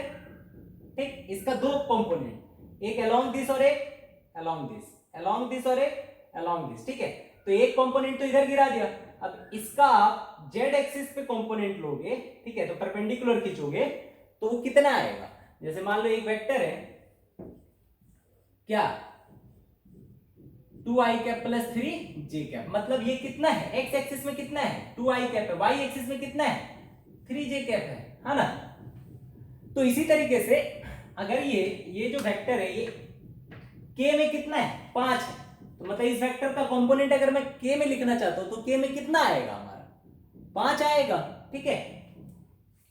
ठीक। इसका दो कंपोनेंट, एक अलोंग दिस और एक अलोंग दिस, अलोंग दिस और एक अलोंग दिस, ठीक है। तो एक कंपोनेंट तो इधर गिरा दिया, अब इसका आप जेड एक्सिस पे कंपोनेंट लोगे, ठीक है, तो परपेंडिकुलर खींचोगे तो वो कितना आएगा। जैसे मान लो एक वेक्टर है क्या, 2i cap plus 3j cap, मतलब ये कितना है, एक्स एक्सिस में कितना है 2i कैप है, वाई एक्सिस में कितना है 3j कैप है ना। तो इसी तरीके से अगर ये जो वेक्टर है ये k में कितना है 5 है, तो मतलब इस वेक्टर का कंपोनेंट अगर मैं k में लिखना चाहता हूं तो k में कितना आएगा हमारा 5 आएगा, ठीक है।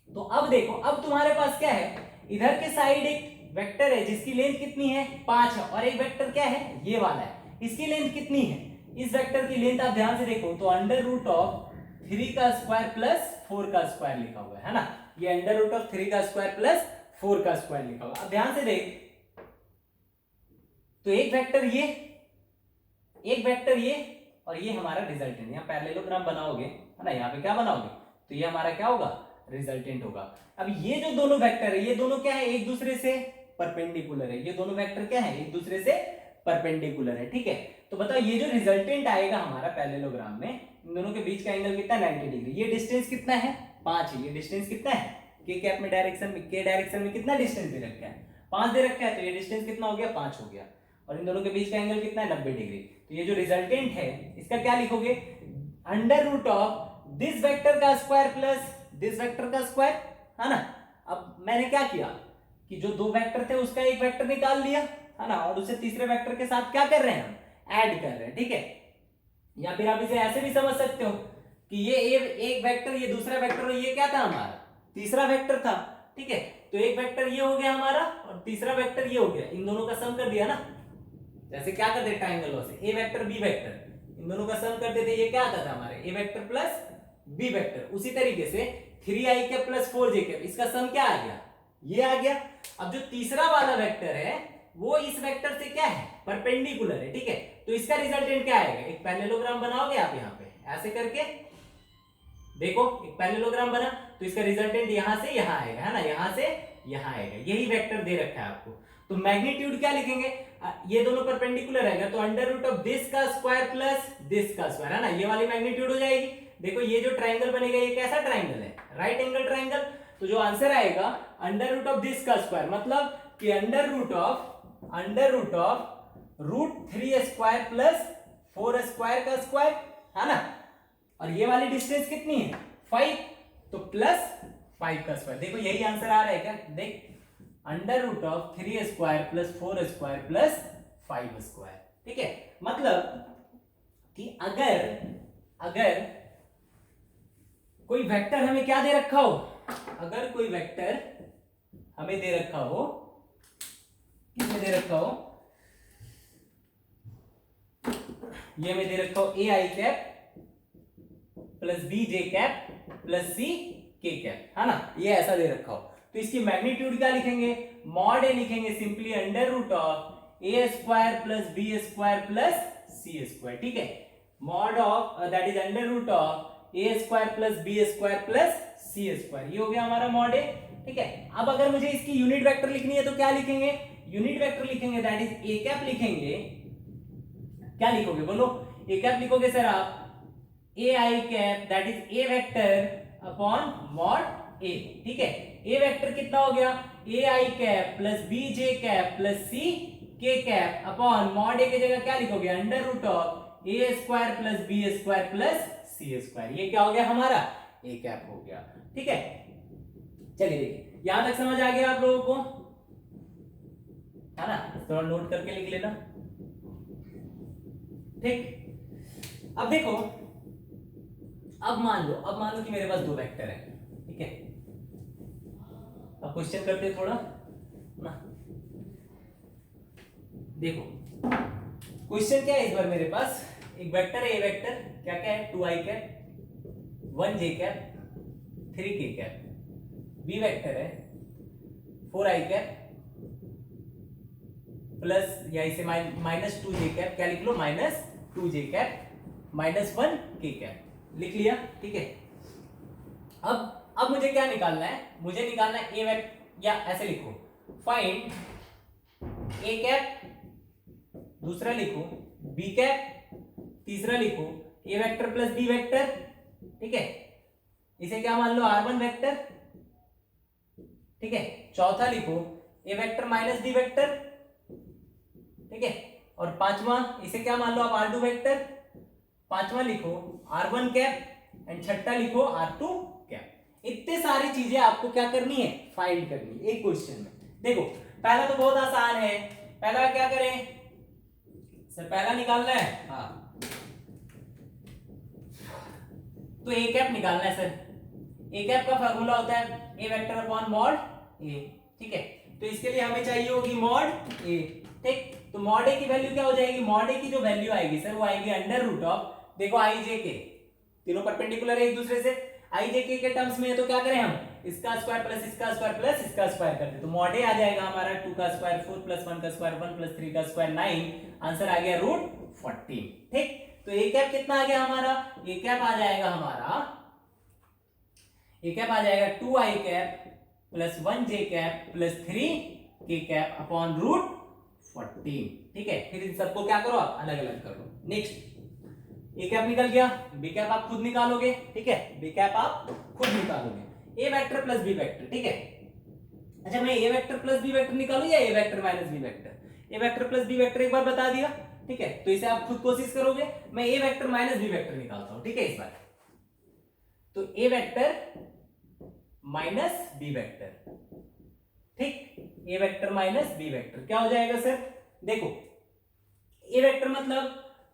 तो अब देखो, अब तुम्हारे पास क्या है, इधर के साइड एक वेक्टर है जिसकी लेंथ कितनी है 5 है, और एक वेक्टर क्या है ये वाला है, इसकी लेंथ कितनी है, इस वेक्टर की लेंथ आप ध्यान से देखो तो अंडर रूट ऑफ 3 का स्क्वायर प्लस 4 का स्क्वायर लिखा हुआ है ना। ये अंडर रूट ऑफ 3 का स्क्वायर प्लस 4 का स्क्वायर लिखा हुआ है। अब ध्यान से देख, तो एक वेक्टर ये, एक वेक्टर ये, और ये हमारा रिजल्टेंट। यहाँ पैरेललोग्राम बनाओगे, है ना, यहाँ पे क्या बनाओगे, तो ये हमारा क्या होगा, रिजल्टेंट होगा। अब ये जो दोनों वेक्टर है ये दोनों क्या है, एक दूसरे से परपेंडिकुलर है, ये दोनों वेक्टर क्या है, एक दूसरे से परपेंडिकुलर है, ठीक है। तो बताओ ये जो रिजल्टेंट आएगा हमारा पैरेललोग्राम में, इन दोनों के बीच का एंगल कितना है 90 डिग्री। ये डिस्टेंस कितना है 5 है, ये डिस्टेंस कितना है के कैप में डायरेक्शन में, के डायरेक्शन में कितना डिस्टेंस दे रखा है 5 दे रखा है, तो ये डिस्टेंस कितना हो गया 5 हो गया, और इन दोनों के बीच का एंगल कितना है 90 डिग्री। तो ये जो रिजल्टेंट है इसका क्या लिखोगे, under root of this vector का स्क्वायर प्लस दिस वेक्टर का स्क्वायर, है ना। अब मैंने क्या किया कि जो दो वेक्टर थे उसका एक वेक्टर निकाल लिया, है ना, और उसे तीसरे वेक्टर के साथ क्या कर रहे हैं हम, ऐड कर रहे हैं, ठीक है। या फिर आप इसे ऐसे भी समझ सकते हो कि ये एक वेक्टर, ये दूसरा वेक्टर, और ये क्या था हमारा तीसरा वेक्टर था, ठीक है। तो एक वेक्टर ये हो गया हमारा और तीसरा वेक्टर ये हो गया, इन दोनों का सम कर दिया ना। जैसे क्या करते हैं ट्रायंगल से, ए वेक्टर बी वेक्टर, इन दोनों का सम करते थे, ये क्या आता था हमारे ए वेक्टर प्लस बी वेक्टर। उसी तरीके से 3i cap plus 4j cap, इसका सम क्या आ गया, ये आ गया। अब जो तीसरा वाला वेक्टर है वो इस वेक्टर से क्या है परपेंडिकुलर है, ठीक है। तो इसका रिजल्टेंट क्या आएगा, एक पैरेललोग्राम बनाओगे आप यहाँ पे ऐसे करके, देखो एक पैरेललोग्राम बना, तो इसका रिजल्टेंट यहां से यहां आएगा, है ना, यहां से यहां आएगा, यही वेक्टर दे रखा है आपको। तो मैग्नीट्यूड क्या लिखेंगे, ये दोनों परपेंडिकुलर रहेगा, तो अंडर रूट ऑफ दिस का स्क्वायर प्लस दिस का स्क्वायर, है ना, ये वाली मैग्नीट्यूड हो जाएगी। देखो ये जो ट्रायंगल बनेगा ये कैसा ट्रायंगल है, राइट एंगल ट्रायंगल। तो जो आंसर आएगा अंडर रूट ऑफ दिस का स्क्वायर, मतलब कि under root of root 3 square plus 4 square का स्क्वायर, है ना। और ये वाली डिस्टेंस कितनी है 5, तो प्लस 5 का स्क्वायर। देखो यही आंसर आ रहा है क्या, देख under root of 3 square plus 4 square plus 5 square, ठीक है। मतलब कि अगर कोई वेक्टर हमें क्या दे रखा हो, अगर कोई वेक्टर हमें दे रखा हो, किसने दे रखा हो, ये हमें दे रखा हो a i cap plus b j cap plus c k cap, है ना, ये ऐसा दे रखा हो। तो इसकी मैग्नीट्यूड क्या लिखेंगे, मॉड ए लिखेंगे simply under root of A square plus B square plus C square, ठीक है, mod of that is under root of A square plus B square plus C square, ये हो गया हमारा मॉड ए, ठीक है। अब अगर मुझे इसकी यूनिट वेक्टर लिखनी है तो क्या लिखेंगे, यूनिट वेक्टर लिखेंगे दैट इज ए कैप लिखेंगे, क्या लिखोगे बोलो, ए कैप लिखोगे सर आप, a i cap that is a vector upon mod a, ठीक है, ए वेक्टर कितना हो गया, a i cap plus b j cap plus c k cap upon mod a की जगह क्या लिखोगे, under root of A square plus B square plus C square, ये क्या हो गया हमारा ए कैप हो गया, ठीक है। चलिए देखिए यहां तक समझ आ गया आप लोगों को, है ना, थोड़ा नोट करके लिख लेना, ठीक। अब देखो, अब मान लो कि मेरे पास दो वेक्टर है, ठीक है। अब क्वेश्चन करते हैं थोड़ा ना, देखो क्वेश्चन क्या है इस बार मेरे पास, एक वेक्टर है, ए वेक्टर क्या क्या है, 2i cap 1j cap 3k cap, B vector है 4i कैप प्लस या इसे माइनस 2j कैप, क्या लिख लो, minus 2j cap minus 1k cap, लिख लिया, ठीक है। अब मुझे क्या निकालना है, मुझे निकालना है ए वेक्टर, या ऐसे लिखो फाइंड ए कैप, दूसरा लिखो बी कैप, तीसरा लिखो ए वेक्टर प्लस बी वेक्टर, ठीक है, इसे क्या मान लो r1 वेक्टर, ठीक है, चौथा लिखो ए वेक्टर माइनस बी वेक्टर, ठीक है, और पांचवा इसे क्या मान लो आप r2 वेक्टर, पांचवा लिखो r1 कैप एंड छठा लिखो r2 कैप। इतने सारी चीजें आपको क्या करनी है, फाइंड करनी है एक क्वेश्चन में। देखो पहला तो बहुत आसान है, पहला क्या करें सर, पहला निकालना है, हाँ, तो ए कैप निकालना है सर, ए कैप का फार्मूला होता है ए वेक्टर अपॉन मॉड ए, ठीक है, तो इसके लिए हमें चाहिए होगी मॉड ए, ठीक। तो मॉड ए की वैल्यू क्या हो जाएगी, मॉड ए की जो वैल्यू आएगी सर वो आएगी अंडर रूट ऑफ, देखो आई जे के तीनों परपेंडिकुलर है एक दूसरे से, आई जे के टर्म्स में है तो क्या करें हम, इसका स्क्वायर प्लस इसका स्क्वायर प्लस इसका स्क्वायर कर दे, तो मॉड ए आ जाएगा हमारा 2 का स्क्वायर 4 प्लस 1 का स्क्वायर 1 प्लस 3 का स्क्वायर 9, आंसर आ गया रूट 14, ठीक। तो ए कैप कितना आ गया हमारा, ए कैप आ जाएगा हमारा, ए कैप आ जाएगा 2i cap plus 1j cap plus 3k cap upon root 14, ठीक है। फिर इन सबको क्या करो आप अलग अलग कर लो। नेक्स्ट ए कैप निकल गया, बी कैप आप खुद निकालोगे, ठीक है, बी कैप आप खुद निकालोगे, ए वेक्टर प्लस बी वेक्टर, ठीक है। अच्छा मैं ए वेक्टर प्लस बी वेक्टर निकालूं या ए वेक्टर माइनस बी वेक्टर, ए वेक्टर प्लस बी वेक्टर एक बार बता दिया, ठीक है, तो इसे आप खुद कोशिश करोगे, मैं ए वेक्टर माइनस बी वेक्टर निकालता हूं, ठीक है, इस बार तो ए वेक्टर माइनस बी वेक्टर, ठीक, ए वेक्टर माइनस बी वेक्टर क्या हो जाएगा सर, देखो ए वेक्टर मतलब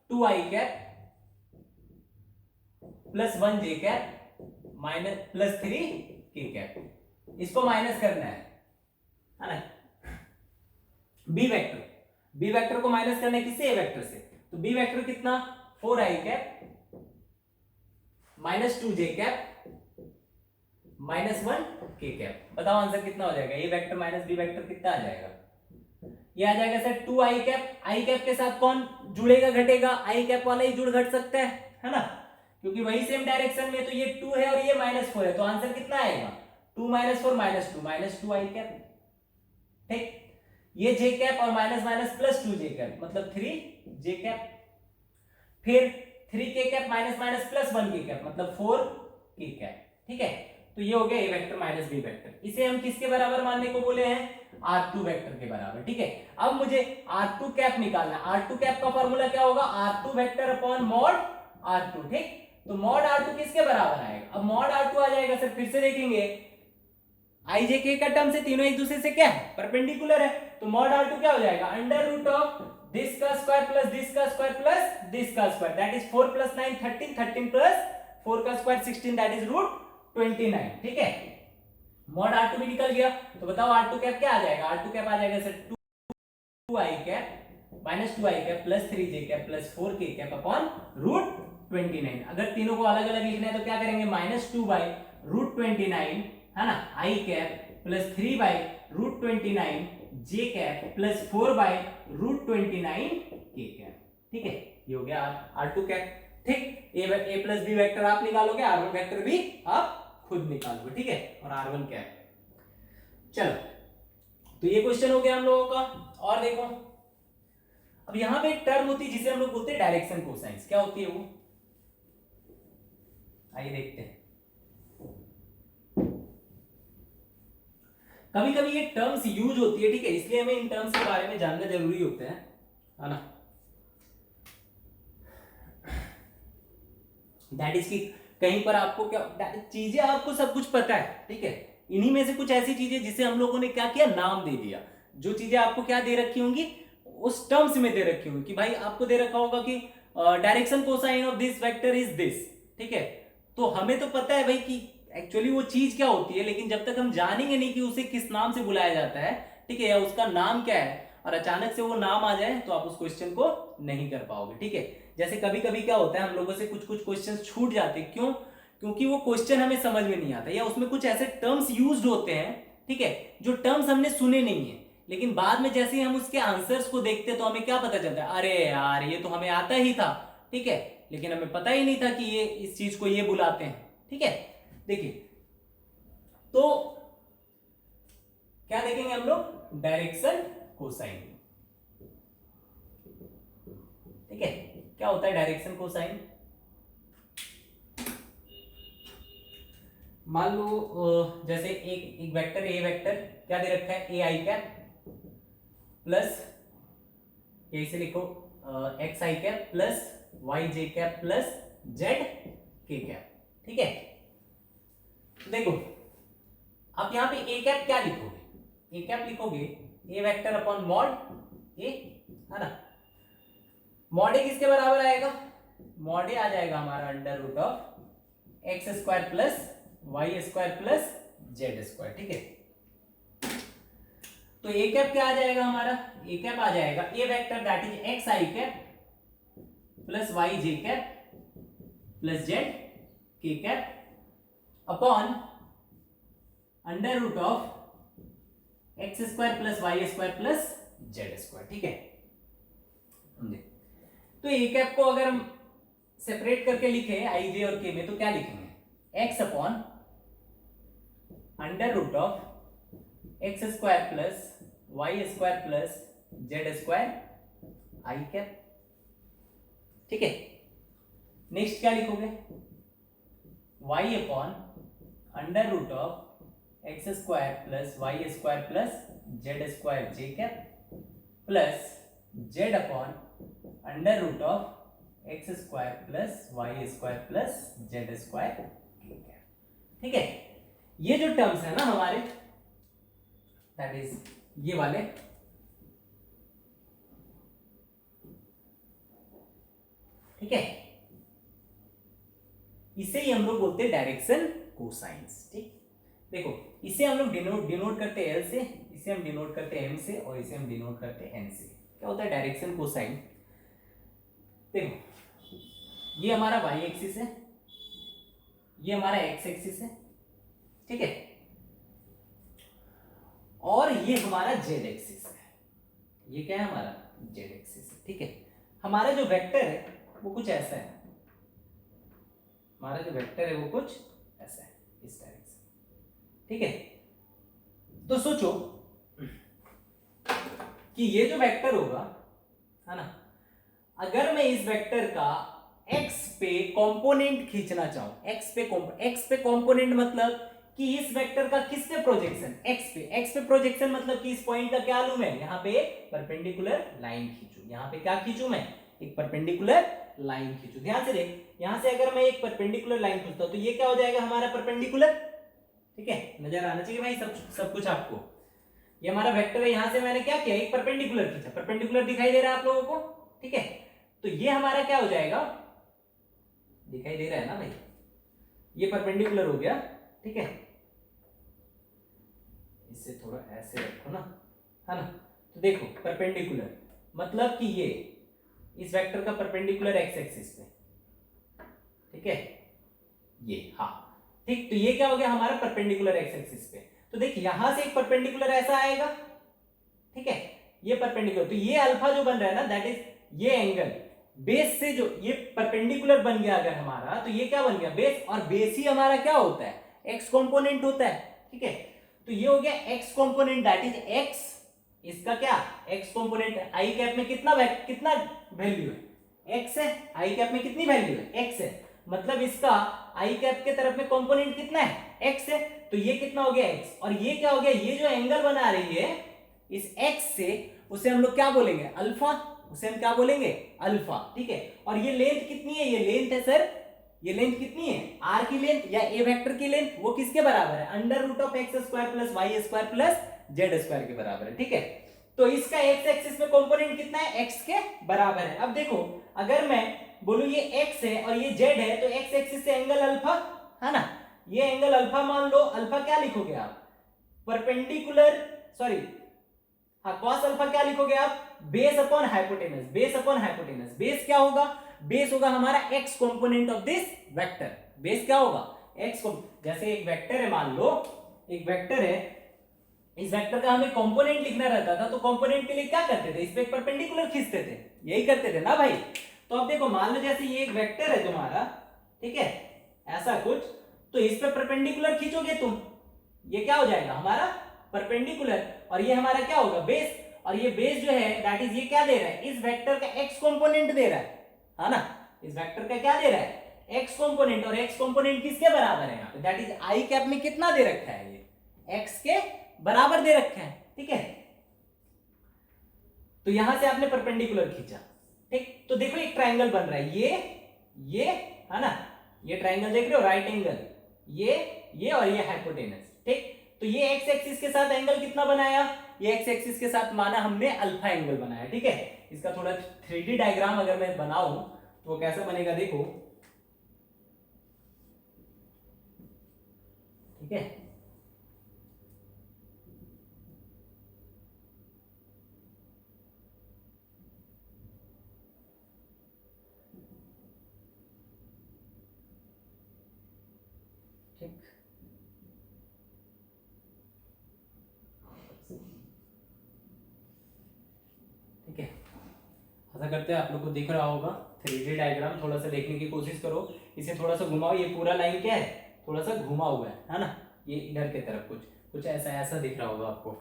2i cap plus 1j cap minus plus 3k cap, इसको माइनस करना है ना, बी वेक्टर को माइनस करना है किससे, ए वेक्टर से, तो बी वेक्टर कितना 4i cap minus 2j cap minus 1k cap, बताओ आंसर कितना हो जाएगा, a vector minus B vector कितना आ जाएगा, ये आ जाएगा सर 2i कैप, आई कैप के साथ कौन जुड़ेगा घटेगा, आई कैप वाला ही जुड़ घट सकता है ना, क्योंकि वही सेम डायरेक्शन में, तो ये 2 है और ये -4 है, तो आंसर कितना आएगा 2 - 4 -2 -2i कैप, ठीक, ये j कैप और minus minus plus 2j cap मतलब 3j कैप, फिर 3k cap minus minus plus 1k cap मतलब 4k कैप, ठीक है। तो ये हो गया ए वेक्टर माइनस बी वेक्टर, इसे हम किसके बराबर मानने को बोले हैं, R2 वेक्टर के बराबर, ठीक है। अब मुझे R2 कैप निकालना है, R2 कैप का फॉर्मूला क्या होगा, R2 vector upon mod R2, ठीक, तो मॉड R2 किसके बराबर आएगा, अब मॉड R2 आ जाएगा सर, फिर से देखेंगे आई जे के का टर्म से तीनों एक दूसरे से क्या है, परपेंडिकुलर है, तो मॉड R2 क्या हो जाएगा अंडर रूट ऑफ दिस का स्क्वायर प्लस दिस का स्क्वायर प्लस दिस का स्क्वायर, दैट इज 4 + 9 13 13 प्लस 4 का स्क्वायर 16, दैट इज रूट 29, ठीक है। मॉड R2 भी निकल गया, तो बताओ R2 कैप क्या आ जाएगा, R2 कैप आ जाएगा sir 2i cap minus 2i cap plus 3j cap plus 4k cap upon root 29। अगर तीनों को अलग अलग लिखना है तो क्या करेंगे, -2/√29 है ना आई कैप प्लस 3/√29 जे कैप प्लस 4/√29 के कैप। ठीक है, ये हो गया R2 कैप। ठीक, ए प्लस बी वेक्टर आप निकालोगे, R1 वेक्टर भी आप खुद निकालोगे। ठीक है, और R1 कैप। चलो, तो ये क्वेश्चन हो गया हम लोगों का। और देखो, अब यहां पे एक टर्म होती है जिसे हम लोग बोलते हैं डायरेक्शन कोसाइंस। क्या होती है वो, आइए देखते हैं। कभी कभी ये टर्म्स यूज होती है, ठीक है, इसलिए हमें इन टर्म्स के बारे में जानना जरूरी होता है ना। दैट इज की कहीं पर आपको क्या चीजें, आपको सब कुछ पता है, ठीक है, इन्हीं में से कुछ ऐसी चीजें जिसे हम लोगों ने क्या किया, नाम दे दिया। जो चीजें आपको क्या दे रखी होंगी, उस टर्म्स में दे रखी होंगी कि भाई आपको दे रखा होगा कि direction cosine of this vector is this. ठीक है, तो हमें तो पता है भाई कि एक्चुअली वो चीज क्या होती है, लेकिन जब तक हम जानेंगे नहीं कि उसे किस नाम से बुलाया जाता है, ठीक है, या उसका नाम क्या है, और अचानक से वो नाम आ जाए, तो आप उस क्वेश्चन को नहीं कर पाओगे। ठीक है, जैसे कभी कभी क्या होता है, हम लोगों से कुछ कुछ क्वेश्चन छूट जाते हैं। क्यों? क्योंकि वो क्वेश्चन हमें समझ में नहीं आता, या उसमें कुछ ऐसे टर्म्स यूज्ड होते हैं, ठीक है, जो टर्म्स हमने सुने नहीं है, लेकिन बाद में जैसे ही हम उसके आंसर्स को देखते हैं तो हमें क्या पता चलता है, अरे यार ये तो हमें आता ही था। ठीक है, लेकिन हमें पता ही नहीं था कि ये इस चीज को ये बुलाते हैं। ठीक है, देखिए, तो क्या देखेंगे हम लोग, डायरेक्शन कोसाइन। ठीक है, क्या होता है डायरेक्शन कोसाइन। मान लो जैसे एक वेक्टर ए वेक्टर क्या दे रखा है, ए आई कैप प्लस, यही से लिखो x i cap plus y j cap plus z k cap. ठीक है, देखो आप यहां पे ए कैप क्या लिखोगे, ए कैप लिखोगे ए वेक्टर अपॉन मॉड ए, है ना। मॉड ए किसके बराबर आएगा, मॉड ए आ जाएगा हमारा under root of x square plus Y square plus Z square. ठीक है, तो ए कैप क्या आ जाएगा हमारा, ए कैप आ जाएगा a vector that is x i cap plus y j cap plus z k cap upon under root of x square plus Y square plus Z square. ठीक है, तो ए कैप को अगर हम सेपरेट करके लिखे आई जे और के में, तो क्या लिखेंगे, X upon under root of x square plus Y square plus Z square I cap. ठीक है, नेक्स्ट क्या लिखोगे, y upon under root of x square plus Y square plus Z square J cap plus Z upon under root of x square plus Y square plus Z square K cap. ठीक है, ये जो terms है ना हमारे, that is ये वाले, ठीक है, इसे ही हम लोग बोलते हैं डायरेक्शन कोसाइंस। ठीक, देखो इसे हम लोग डिनोट करते हैं एल से, इसे हम डिनोट करते हैं एम से, और इसे हम डिनोट करते हैं एन से। क्या होता है डायरेक्शन कोसाइन, देखो ये हमारा वाई एक्सिस है, ये हमारा एक्स एक्सिस है, ठीक है, और ये हमारा जेड एक्सिस है, ये क्या है हमारा जेड एक्सिस है। ठीक है, हमारा जो वेक्टर है वो कुछ ऐसा है, हमारा जो वेक्टर है वो कुछ ऐसा है, इस डायरेक्शन। ठीक है, तो सोचो कि ये जो वेक्टर होगा, है ना, अगर मैं इस वेक्टर का x पे कंपोनेंट खींचना चाहूं, x पे कंपोनेंट मतलब कि इस वेक्टर का किस पे प्रोजेक्शन, x पे प्रोजेक्शन मतलब कि इस पॉइंट का क्या लूं मैं, यहां पे एक परपेंडिकुलर लाइन खींचूं, यहां पे क्या खींचूं मैं, एक परपेंडिकुलर लाइन खींचूं। ध्यान से देख, यहां से अगर मैं एक परपेंडिकुलर लाइन खींचता हूं तो ये क्या हो जाएगा हमारा परपेंडिकुलर। ठीक है, नजर आना चाहिए भाई सब कुछ आपको। ये हमारा वेक्टर है, यहां से मैंने क्या किया, एक परपेंडिकुलर खींचा, परपेंडिकुलर दिखाई दे रहा है आप लोगों को। ठीक है, तो ये हमारा क्या हो जाएगा, दिखाई दे रहा है ना भाई, ये परपेंडिकुलर हो गया। ठीक है, इससे थोड़ा ऐसे रखो ना, है ना, तो देखो परपेंडिकुलर मतलब कि ये इस वेक्टर का परपेंडिकुलर एक्स एक्सिस पे, ठीक है, ये, हाँ ठीक। तो ये क्या हो गया हमारा परपेंडिकुलर एक्स एक्सिस पे। तो देख यहां से एक परपेंडिकुलर ऐसा आएगा, ठीक है, ये परपेंडिकुलर, तो ये अल्फा जो बन रहा है ना, दैट इज ये एंगल बेस से जो ये परपेंडिकुलर बन गया अगर हमारा, तो ये क्या बन गया बेस, और बेस ही हमारा क्या होता है, एक्स कंपोनेंट होता है, ठीक है। तो ये हो गया x component, that is x, इसका क्या एक्स कंपोनेंट, आई कैप में कितना वैल्यू है, एक्स है, आई कैप में कितनी वैल्यू है, एक्स है, मतलब इसका आई कैप के तरफ में कंपोनेंट कितना है, एक्स है। तो ये कितना हो गया एक्स, और ये क्या हो गया, ये जो एंगल बना रही है इस एक्स से, उसे हम लोग क्या बोलेंगे अल्फा, उसे हम क्या बोलेंगे अल्फा, ठीक है। और ये लेंथ कितनी है, ये लेंथ है सर, ये लेंथ कितनी है, आर की लेंथ या ए वेक्टर की लेंथ, वो किसके बराबर है, under root of x square plus Y square plus Z square के बराबर है, ठीक है। तो इसका एक्स एक्सिस में कंपोनेंट कितना है, एक्स के बराबर है। अब देखो अगर मैं बोलूं ये एक्स है और ये जेड है, तो एक्स एक्सिस से एंगल अल्फा है ना, ये एंगल अल्फा मान लो, अल्फा क्या लिखोगे आप, परपेंडिकुलर, सॉरी हाँ कॉस अल्फा क्या लिखोगे आप, base upon hypotenuse, base upon hypotenuse, base क्या होगा, बेस होगा हमारा x component of this vector, base क्या होगा एक्स को, जैसे एक वेक्टर है, मान लो एक वेक्टर है, इस वेक्टर का हमें कंपोनेंट लिखना रहता था, तो कंपोनेंट के लिए क्या करते थे, इस पे एक परपेंडिकुलर खींचते थे, यही करते थे ना भाई। तो अब देखो मान लो जैसे ये एक वेक्टर है तुम्हारा, ठीक है, ऐसा कुछ, तो इस पे परपेंडिकुलर खींचोगे तुम, ये क्या हो जाएगा हमारा परपेंडिकुलर, और ये हमारा क्या होगा बेस, और ये बेस जो है दैट इज ये क्या दे रहा है, इस वेक्टर का एक्स कंपोनेंट दे रहा है ना, इस वेक्टर का क्या दे रहा है एक्स कंपोनेंट, और एक्स कंपोनेंट किसके बराबर है यहाँ पे, दैट इज आई कैप में कितना दे रखा है, ये एक्स के बराबर दे रखा है, ठीक है। तो यहां से आपने परपेंडिकुलर खींचा, ठीक, तो देखो एक ट्रायंगल बन रहा है, ये है ना, ये ट्रायंगल देख रहे हो, राइट एंगल, ये और ये हाइपोटेनस, ठीक। तो ये एक्स एक्सिस के साथ एंगल कितना बनाया, ये एक्स एक्सिस के साथ माना हमने अल्फा एंगल बनाया, ठीक है। इसका थोड़ा 3D डायग्राम अगर मैं बनाऊं तो वो कैसा बनेगा देखो, ठीक है। ठीक है, ऐसा करते हैं, आप लोग को दिख रहा होगा 3D डायग्राम, थोड़ा सा देखने की कोशिश करो, इसे थोड़ा सा घुमाओ, ये पूरा लाइन क्या है थोड़ा सा घुमा हुआ है ना, ये इधर की तरफ कुछ ऐसा दिख रहा होगा आपको,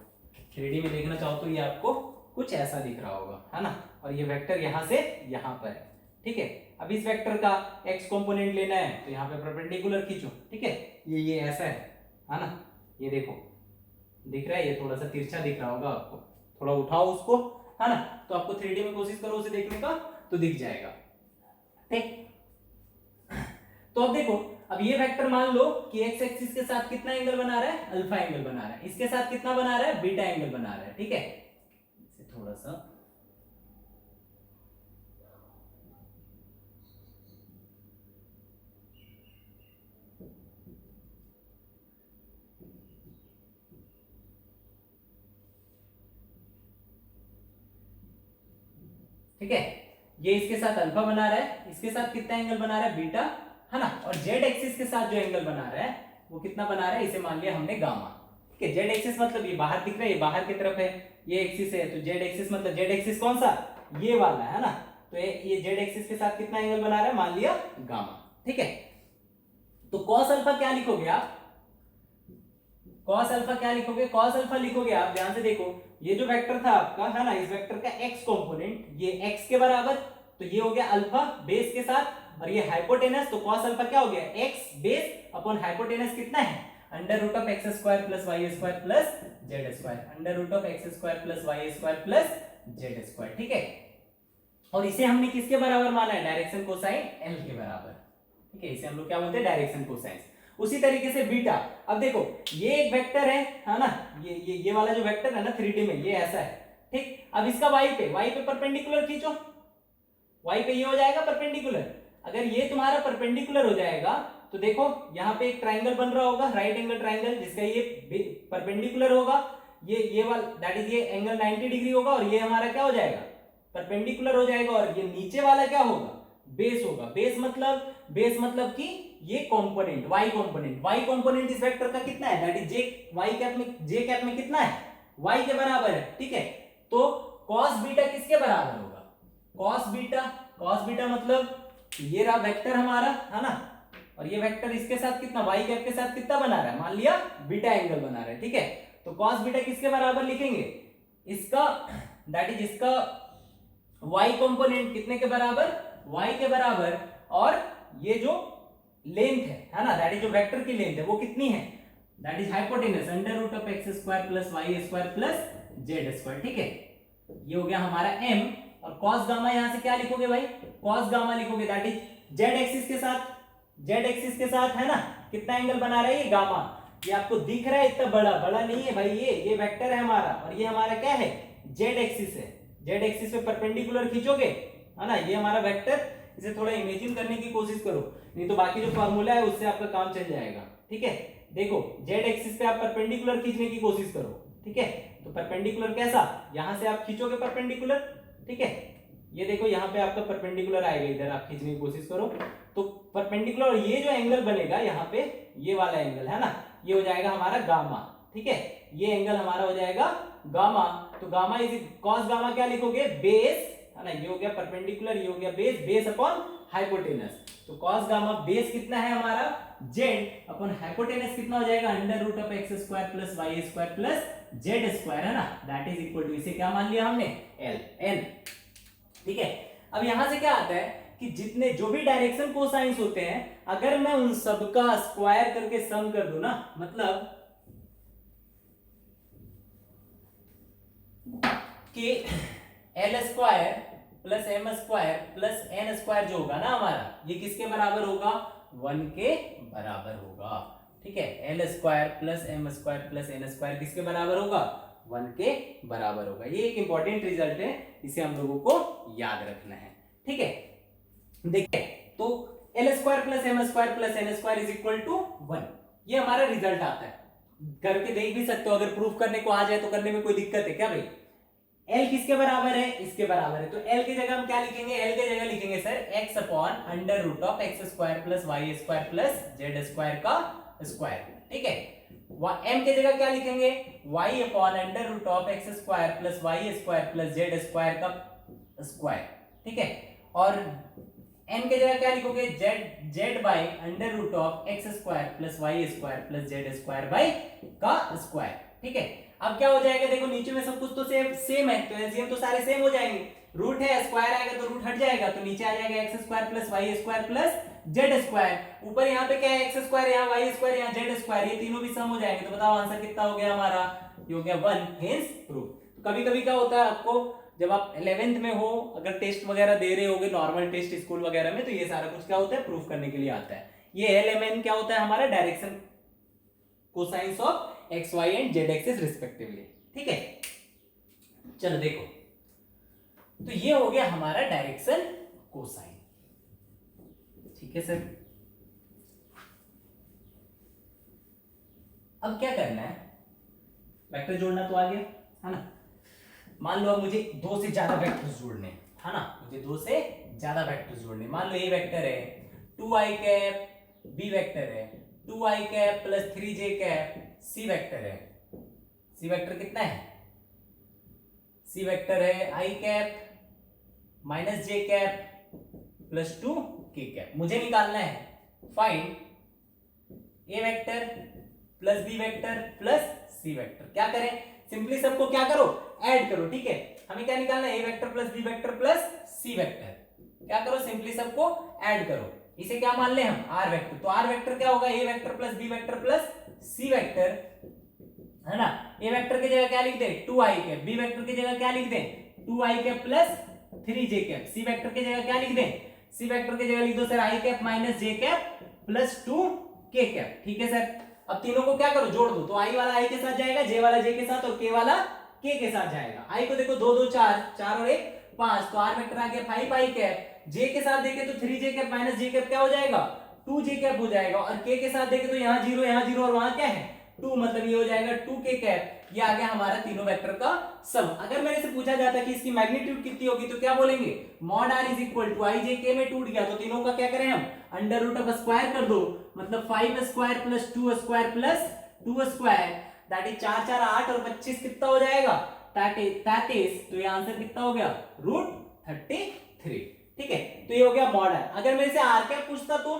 3D में देखना चाहो तो ये आपको कुछ ऐसा दिख रहा होगा, है ना। और ये वेक्टर यहाँ से यहाँ पर है, ठीक है। अब इस वेक्टर का एक्स कंपोनेंट लेना है, तो यहाँ पे परपेंडिकुलर खींचो, ठीक है, ये ऐसा है ना, ये देखो दिख रहा है, ये थोड़ा सा तिरछा दिख रहा होगा आपको, थोड़ा उठाओ उसको, है ना, तो आपको 3D में कोशिश करो उसे देखने का, तो दिख जाएगा, ठीक। तो अब देखो, अब ये वेक्टर मान लो कि एक्स एक्सिस के साथ कितना एंगल बना रहा है, अल्फा एंगल बना रहा है, इसके साथ कितना बना रहा है, बीटा एंगल बना रहा है, ठीक है। इसे थोड़ा सा ठीक है, ये इसके साथ अल्फा बना रहा है, इसके साथ कितना एंगल बना रहा है, बीटा, है ना। और जेड एक्सिस के साथ जो एंगल बना रहा है वो कितना बना रहा है, इसे मान लिया हमने गामा, ठीक है। जेड एक्सिस मतलब ये बाहर दिख रहा है, ये बाहर की तरफ है, ये एक्सिस है, तो जेड एक्सिस मतलब जेड एक्सिस कौन सा, ये वाला, है ना। तो ये जेड एक्सिस के साथ कितना एंगल बना रहा है, मान लिया गामा, ठीक है। तो कॉस अल्फा क्या लिखोगे आप, कॉस अल्फा क्या लिखोगे, कॉस अल्फा लिखोगे आप, ध्यान से देखो, ये जो वेक्टर था आपका, है ना, इस वेक्टर का एक्स कंपोनेंट, ये एक्स के बराबर, तो ये हो गया अल्फा बेस के साथ, और ये हाइपोटेनस, तो कॉस अल्फा क्या हो गया, एक्स बेस अपॉन हाइपोटेनस कितना है, under root of x square plus Y square plus Z square, under root of x square plus Y square plus Z square, ठीक है। और इसे हमने किसके बराबर माना है, डायरेक्शन कोसाइन एल के बराबर, ठीक है, इसे हम लोग क्या बोलते हैं, डायरेक्शन कोसाइन। उसी तरीके से बीटा, अब देखो ये एक वेक्टर है ना, ये वाला जो वेक्टर है ना 3D में, ये ऐसा है, ठीक। अब इसका y पे परपेंडिकुलर खींचो, y पे ये हो जाएगा परपेंडिकुलर। अगर ये तुम्हारा परपेंडिकुलर हो जाएगा तो देखो यहाँ पे एक ट्राइंगल बन रहा होगा, राइट एंगल ट्राइंगल, जिसका ये परपेंडिकुलर होगा, ये वाला दैट इज ये एंगल 90 डिग्री होगा, और ये हमारा क्या हो जाएगा, परपेंडिकुलर हो जाएगा, और ये नीचे वाला क्या होगा, बेस होगा। बेस मतलब बेस मतलब कि ये कंपोनेंट y कंपोनेंट इस वेक्टर का कितना है, that is J y cap में, जे कैप में कितना है, y के बराबर है, ठीक है। तो cos बीटा किसके बराबर होगा, cos बीटा मतलब ये रहा वेक्टर हमारा, है ना, और ये वेक्टर इसके साथ कितना, y कैप के साथ कितना बना रहा है, मान लिया बीटा एंगल बना रहा है, ठीक है। तो cos बीटा किसके बराबर लिखेंगे, इसका दैट इज इसका y कंपोनेंट कितने के बराबर, y के बराबर, और ये जो लेंथ है ना, दैट इज जो वेक्टर की लेंथ है वो कितनी है, that is hypotenuse under root of x square plus y square plus z square, ठीक है। ये हो गया हमारा m, और cos गामा यहां से क्या लिखोगे भाई, cos गामा लिखोगे, दैट इज z एक्सिस के साथ है ना, कितना एंगल बना रहा है ये गामा, ये आपको दिख रहा है इतना बड़ा नहीं है भाई, ये वेक्टर है हमारा, और ये हमारा क्या है, z एक्सिस है, z एक्सिस पे परपेंडिकुलर खींचोगे, है ना, ये हमारा वेक्टर, इसे थोड़ा इमेजिन करने की कोशिश करो, नहीं तो बाकी जो फार्मूला है उससे आपका काम चल जाएगा, ठीक है। देखो z एक्सिस पे आप परपेंडिकुलर खींचने की कोशिश करो, ठीक है। तो परपेंडिकुलर कैसा, यहां से आप खींचोगे परपेंडिकुलर, ठीक है, ये देखो यहाँ पे आपका परपेंडिकुलर आएगा, इधर आप खींचने की कोशिश करो तो परपेंडिकुलर, और ये जो एंगल बनेगा यहाँ पे, ये वाला एंगल है ना, ये हो जाएगा हमारा गामा, ठीक है, ये एंगल हमारा हो जाएगा गामा। तो गामा इज कॉस गामा क्या लिखोगे, बेस, है ना, ये हो गया परपेंडिकुलर, ये हो गया बेस अपॉन हाइपोटेनस। तो कॉस गामा बेस कितना है हमारा, जेड अपॉन हाइपोटेनस कितना हो जाएगा, under root of x square plus Y square plus Z square, है ना, दैट इज इक्वल टू, इसे क्या मान लिया हमने, एल, ठीक है। अब यहां से क्या आता है कि जितने जो भी डायरेक्शन कोसाइंस होते हैं, अगर मैं उन सबका स्क्वायर करके सम कर दूं ना, मतलब कि L square plus M square plus N square जो होगा ना हमारा, ये किसके बराबर होगा, 1 के बराबर होगा, ठीक है। L square plus M square plus N square किसके बराबर होगा, 1 के बराबर होगा। ये एक इंपॉर्टेंट रिजल्ट है, इसे हम लोगों को याद रखना है, ठीक है। देखिए तो L square plus M square plus N square is equal to 1, ये हमारा रिजल्ट आता है, करके देख भी सकते हो, अगर प्रूफ करने को आ जाए तो करने में कोई दिक्कत है क्या भाई। L किसके बराबर है, इसके बराबर है, तो L की जगह हम क्या लिखेंगे, L की जगह लिखेंगे sir x upon under root of x square plus Y square plus Z square का स्क्वायर, ठीक है। m की जगह क्या लिखेंगे, y upon under root of x square plus Y square plus Z square का स्क्वायर, ठीक है। और n की जगह क्या लिखोगे, z by under root of x square plus Y square plus Z square by का स्क्वायर, ठीक है। अब क्या हो जाएगा, देखो नीचे में सब कुछ तो सेम है, तो एलसीएम तो सारे सेम हो जाएंगे, रूट है, स्क्वायर आएगा तो रूट हट जाएगा, तो नीचे आ जाएगा X square plus Y square plus Z square, ऊपर यहाँ पे क्या है, एक्स स्क्वायर, यहाँ वाई स्क्वायर, यहाँ जेड स्क्वायर, ये तीनों भी सम हो जाएंगे, तो बताओ आंसर कितना हो गया हमारा, ये हो गया 1, हेंस प्रूफ। तो कभी कभी क्या होता है आपको, जब आप 11th में हो, अगर टेस्ट वगैरह दे रहे होगे, नॉर्मल टेस्ट स्कूल वगैरह में, तो ये सारा कुछ क्या होता है, प्रूफ करने के लिए आता है। ये एलएमएन क्या होता है हमारा, direction cosines of X Y and Z axis respectively, ठीक है। चलो देखो, तो ये हो गया हमारा डायरेक्शन कोसाइन, ठीक है सर। अब क्या करना है, वेक्टर जोड़ना तो आ गया, है ना। मान लो अब मुझे 2 से ज्यादा वेक्टर्स जोड़ने, है ना, मुझे 2 से ज्यादा वेक्टर्स जोड़ने। मान लो ये वेक्टर है 2i कैप, बी वेक्टर है 2i cap plus 3j cap, c vector है, सी वेक्टर कितना है, सी वेक्टर है i cap minus j cap plus 2k cap. मुझे निकालना है find a vector plus b vector plus c vector. क्या करें, सिंपली सबको क्या करो, ऐड करो, ठीक है। हमें क्या निकालना है, a vector plus b vector plus c vector. क्या करो, सिंपली सबको ऐड करो, इसे क्या मान ले हम, r वेक्टर। तो r वेक्टर क्या होगा, a vector plus b vector plus c vector, है ना। ए वेक्टर की जगह क्या लिख दे, 2i कैप, बी वेक्टर की जगह क्या लिख दे, 2i cap plus 3j cap, c vector की जगह क्या लिख दे, सी वेक्टर की जगह लिख दो sir i cap minus j cap plus 2k cap, ठीक है सर। अब तीनों को क्या करो, जोड़ दो, तो i वाला i के साथ जाएगा, j वाला j के साथ, और k वाला k के साथ जाएगा। i को देखो 2 2 4, 4 और 1 5, तो r वेक्टर आ गया 5i कैप, j के साथ देखे तो 3j cap minus j cap क्या हो जाएगा, 2j कैप हो जाएगा, और k के साथ देखे तो यहाँ 0 और वहां क्या है 2 मतलब ये हो जाएगा 2k कैप, ये आ गया हमारा तीनों वेक्टर का सम। अगर मेरे से पूछा जाता कि इसकी मैग्नीट्यूड कितनी होगी तो क्या बोलेंगे, mod r is equal to i j k में टूट गया तो तीनों का क्या करें हम, अंडर रूट ऑफ स्क्वायर कर दो, मतलब 5 square plus 2 square plus 2 square, that is 4 4 8 और 25 कितना हो जाएगा, दैट इज, तो ये आंसर कितना हो गया, रूट 33। ठीक है, तो ये हो गया मॉड r। अगर मेरे से आर कैप पूछता तो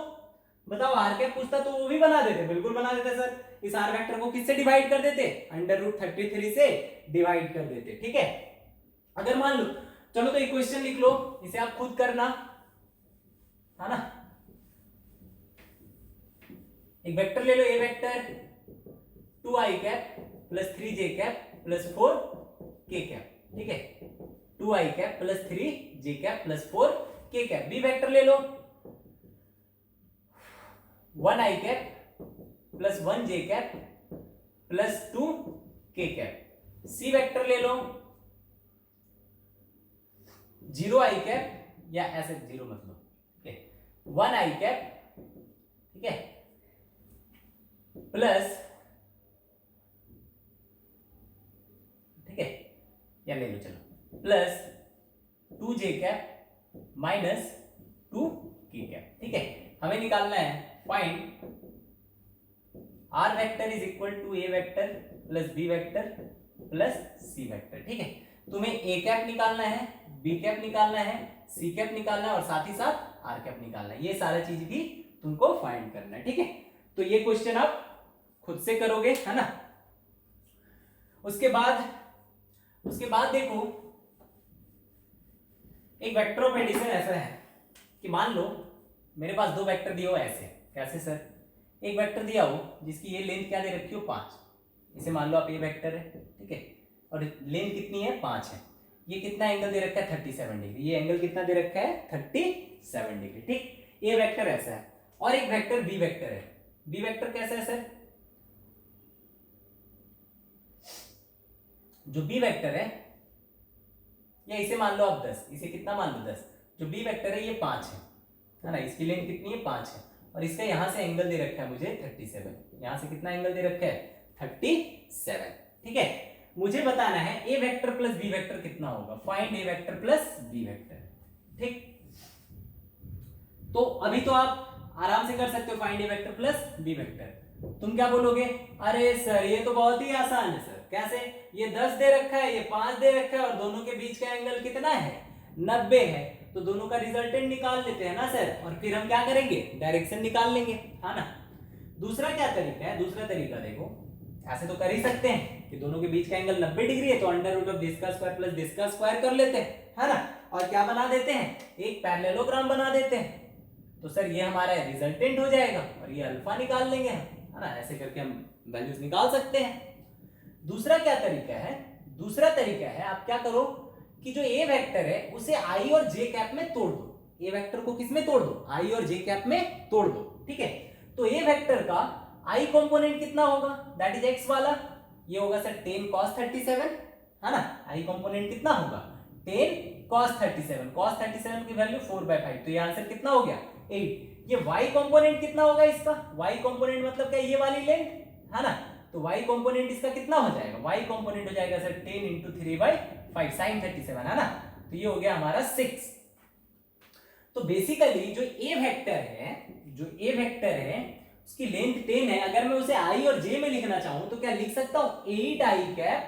बताओ, आर कैप पूछता तो वो भी बना देते, बिल्कुल बना देते सर। इस आर वेक्टर को किससे डिवाइड कर देते, अंडर रूट 33 से डिवाइड कर देते। ठीक है, अगर मान लो, चलो तो इक्वेशन लिख लो, इसे आप खुद करना है ना। एक वेक्टर ले लो, a vector 2i cap plus 3j cap plus 4k cap. ठीक है, 2i cap plus 3j cap plus 4k cap. B vector ले लो, 1i cap plus 1j cap plus 2k cap. C vector ले लो, 0i cap, या ऐसे 0 मत लो, ठीक है, 1i कैप, ठीक है, प्लस, ठीक है, या ले लो चलो, plus 2j cap minus 2k cap. ठीक है, हमें निकालना है find r vector is equal to a vector plus b vector plus c vector. ठीक है, तुम्हें a कैप निकालना है, b कैप निकालना है, c कैप निकालना है और साथ ही साथ r कैप निकालना है। ये सारा चीज भी तुमको फाइंड करना है। ठीक है, तो ये क्वेश्चन आप खुद से करोगे, है ना। उसके बाद देखो, एक वेक्टर ऑफ एडिशन ऐसा है कि मान लो मेरे पास दो वेक्टर दिए हो ऐसे, कैसे सर, एक वेक्टर दिया हो जिसकी ये लेंथ क्या दे रखी हो 5, इसे मान लो आप ये वेक्टर है, ठीक है, और लेंथ कितनी है 5 है, ये कितना एंगल दे रखा है 37 डिग्री, ये एंगल कितना दे रखा है 37 डिग्री। ठीक, ये वेक्टर ऐसा है। और एक वेक्टर बी वेक्टर है, बी वेक्टर कैसा है सर, जो बी वेक्टर है, या इसे मान लो आप 10, इसे कितना मान लो 10, जो बी वेक्टर है ये 5 है ना, इसकी लेंथ कितनी है 5 है, और इसका यहां से एंगल दे रखा है मुझे 37, यहां से कितना एंगल दे रखा है 37। ठीक है, मुझे बताना है ए वेक्टर प्लस बी वेक्टर कितना होगा, फाइंड ए वेक्टर प्लस बी वेक्टर। ठीक, तो अभी तो आप आराम से कर सकते हो फाइंड ए वेक्टर प्लस बी वेक्टर। तुम क्या बोलोगे, अरे सर ये तो बहुत ही आसान है सर, कैसे, ये 10 दे रखा है, ये 5 दे रखा है और दोनों के बीच का एंगल कितना है 90 है, तो दोनों का रिजल्टेंट निकाल लेते हैं ना सर, और फिर हम क्या करेंगे डायरेक्शन निकाल लेंगे, है ना। दूसरा क्या तरीका है, दूसरा तरीका देखो, ऐसे तो कर ही सकते हैं कि दोनों के बीच का एंगल 90 डिग्री है तो अंडर रूट ऑफ दिस का स्क्वायर प्लस दिस का स्क्वायर कर लेते हैं, है ना, और क्या बना देते हैं, एक पैरेललोग्राम बना देते हैं, तो सर ये हमारा रिजल्टेंट हो जाएगा और ये अल्फा निकाल लेंगे हम, है ना, ऐसे करके हम वैल्यूज निकाल सकते हैं। दूसरा क्या तरीका है, दूसरा तरीका है आप क्या करो कि जो ए वेक्टर है उसे आई और जे कैप में तोड़ दो, ए वेक्टर को किस में तोड़ दो, आई और जे कैप में तोड़ दो। ठीक है, तो ए वेक्टर का आई कंपोनेंट कितना होगा, दैट इज एक्स वाला, ये होगा सर 10 cos 37, है ना, आई कंपोनेंट कितना होगा 10 cos 37, cos 37 की वैल्यू 4/5, तो ये आंसर कितना हो गया 8। ये y कंपोनेंट कितना होगा इसका, y कंपोनेंट मतलब क्या, ये वाली लेंथ, है ना, तो y कंपोनेंट इसका कितना हो जाएगा, y कंपोनेंट हो जाएगा सर 10 × 3/5 sin 37, है ना, तो ये हो गया हमारा 6। तो बेसिकली जो a वेक्टर है, जो a वेक्टर है उसकी लेंथ 10 है, अगर मैं उसे i और j में लिखना चाहूं तो क्या लिख सकता हूं 8i cap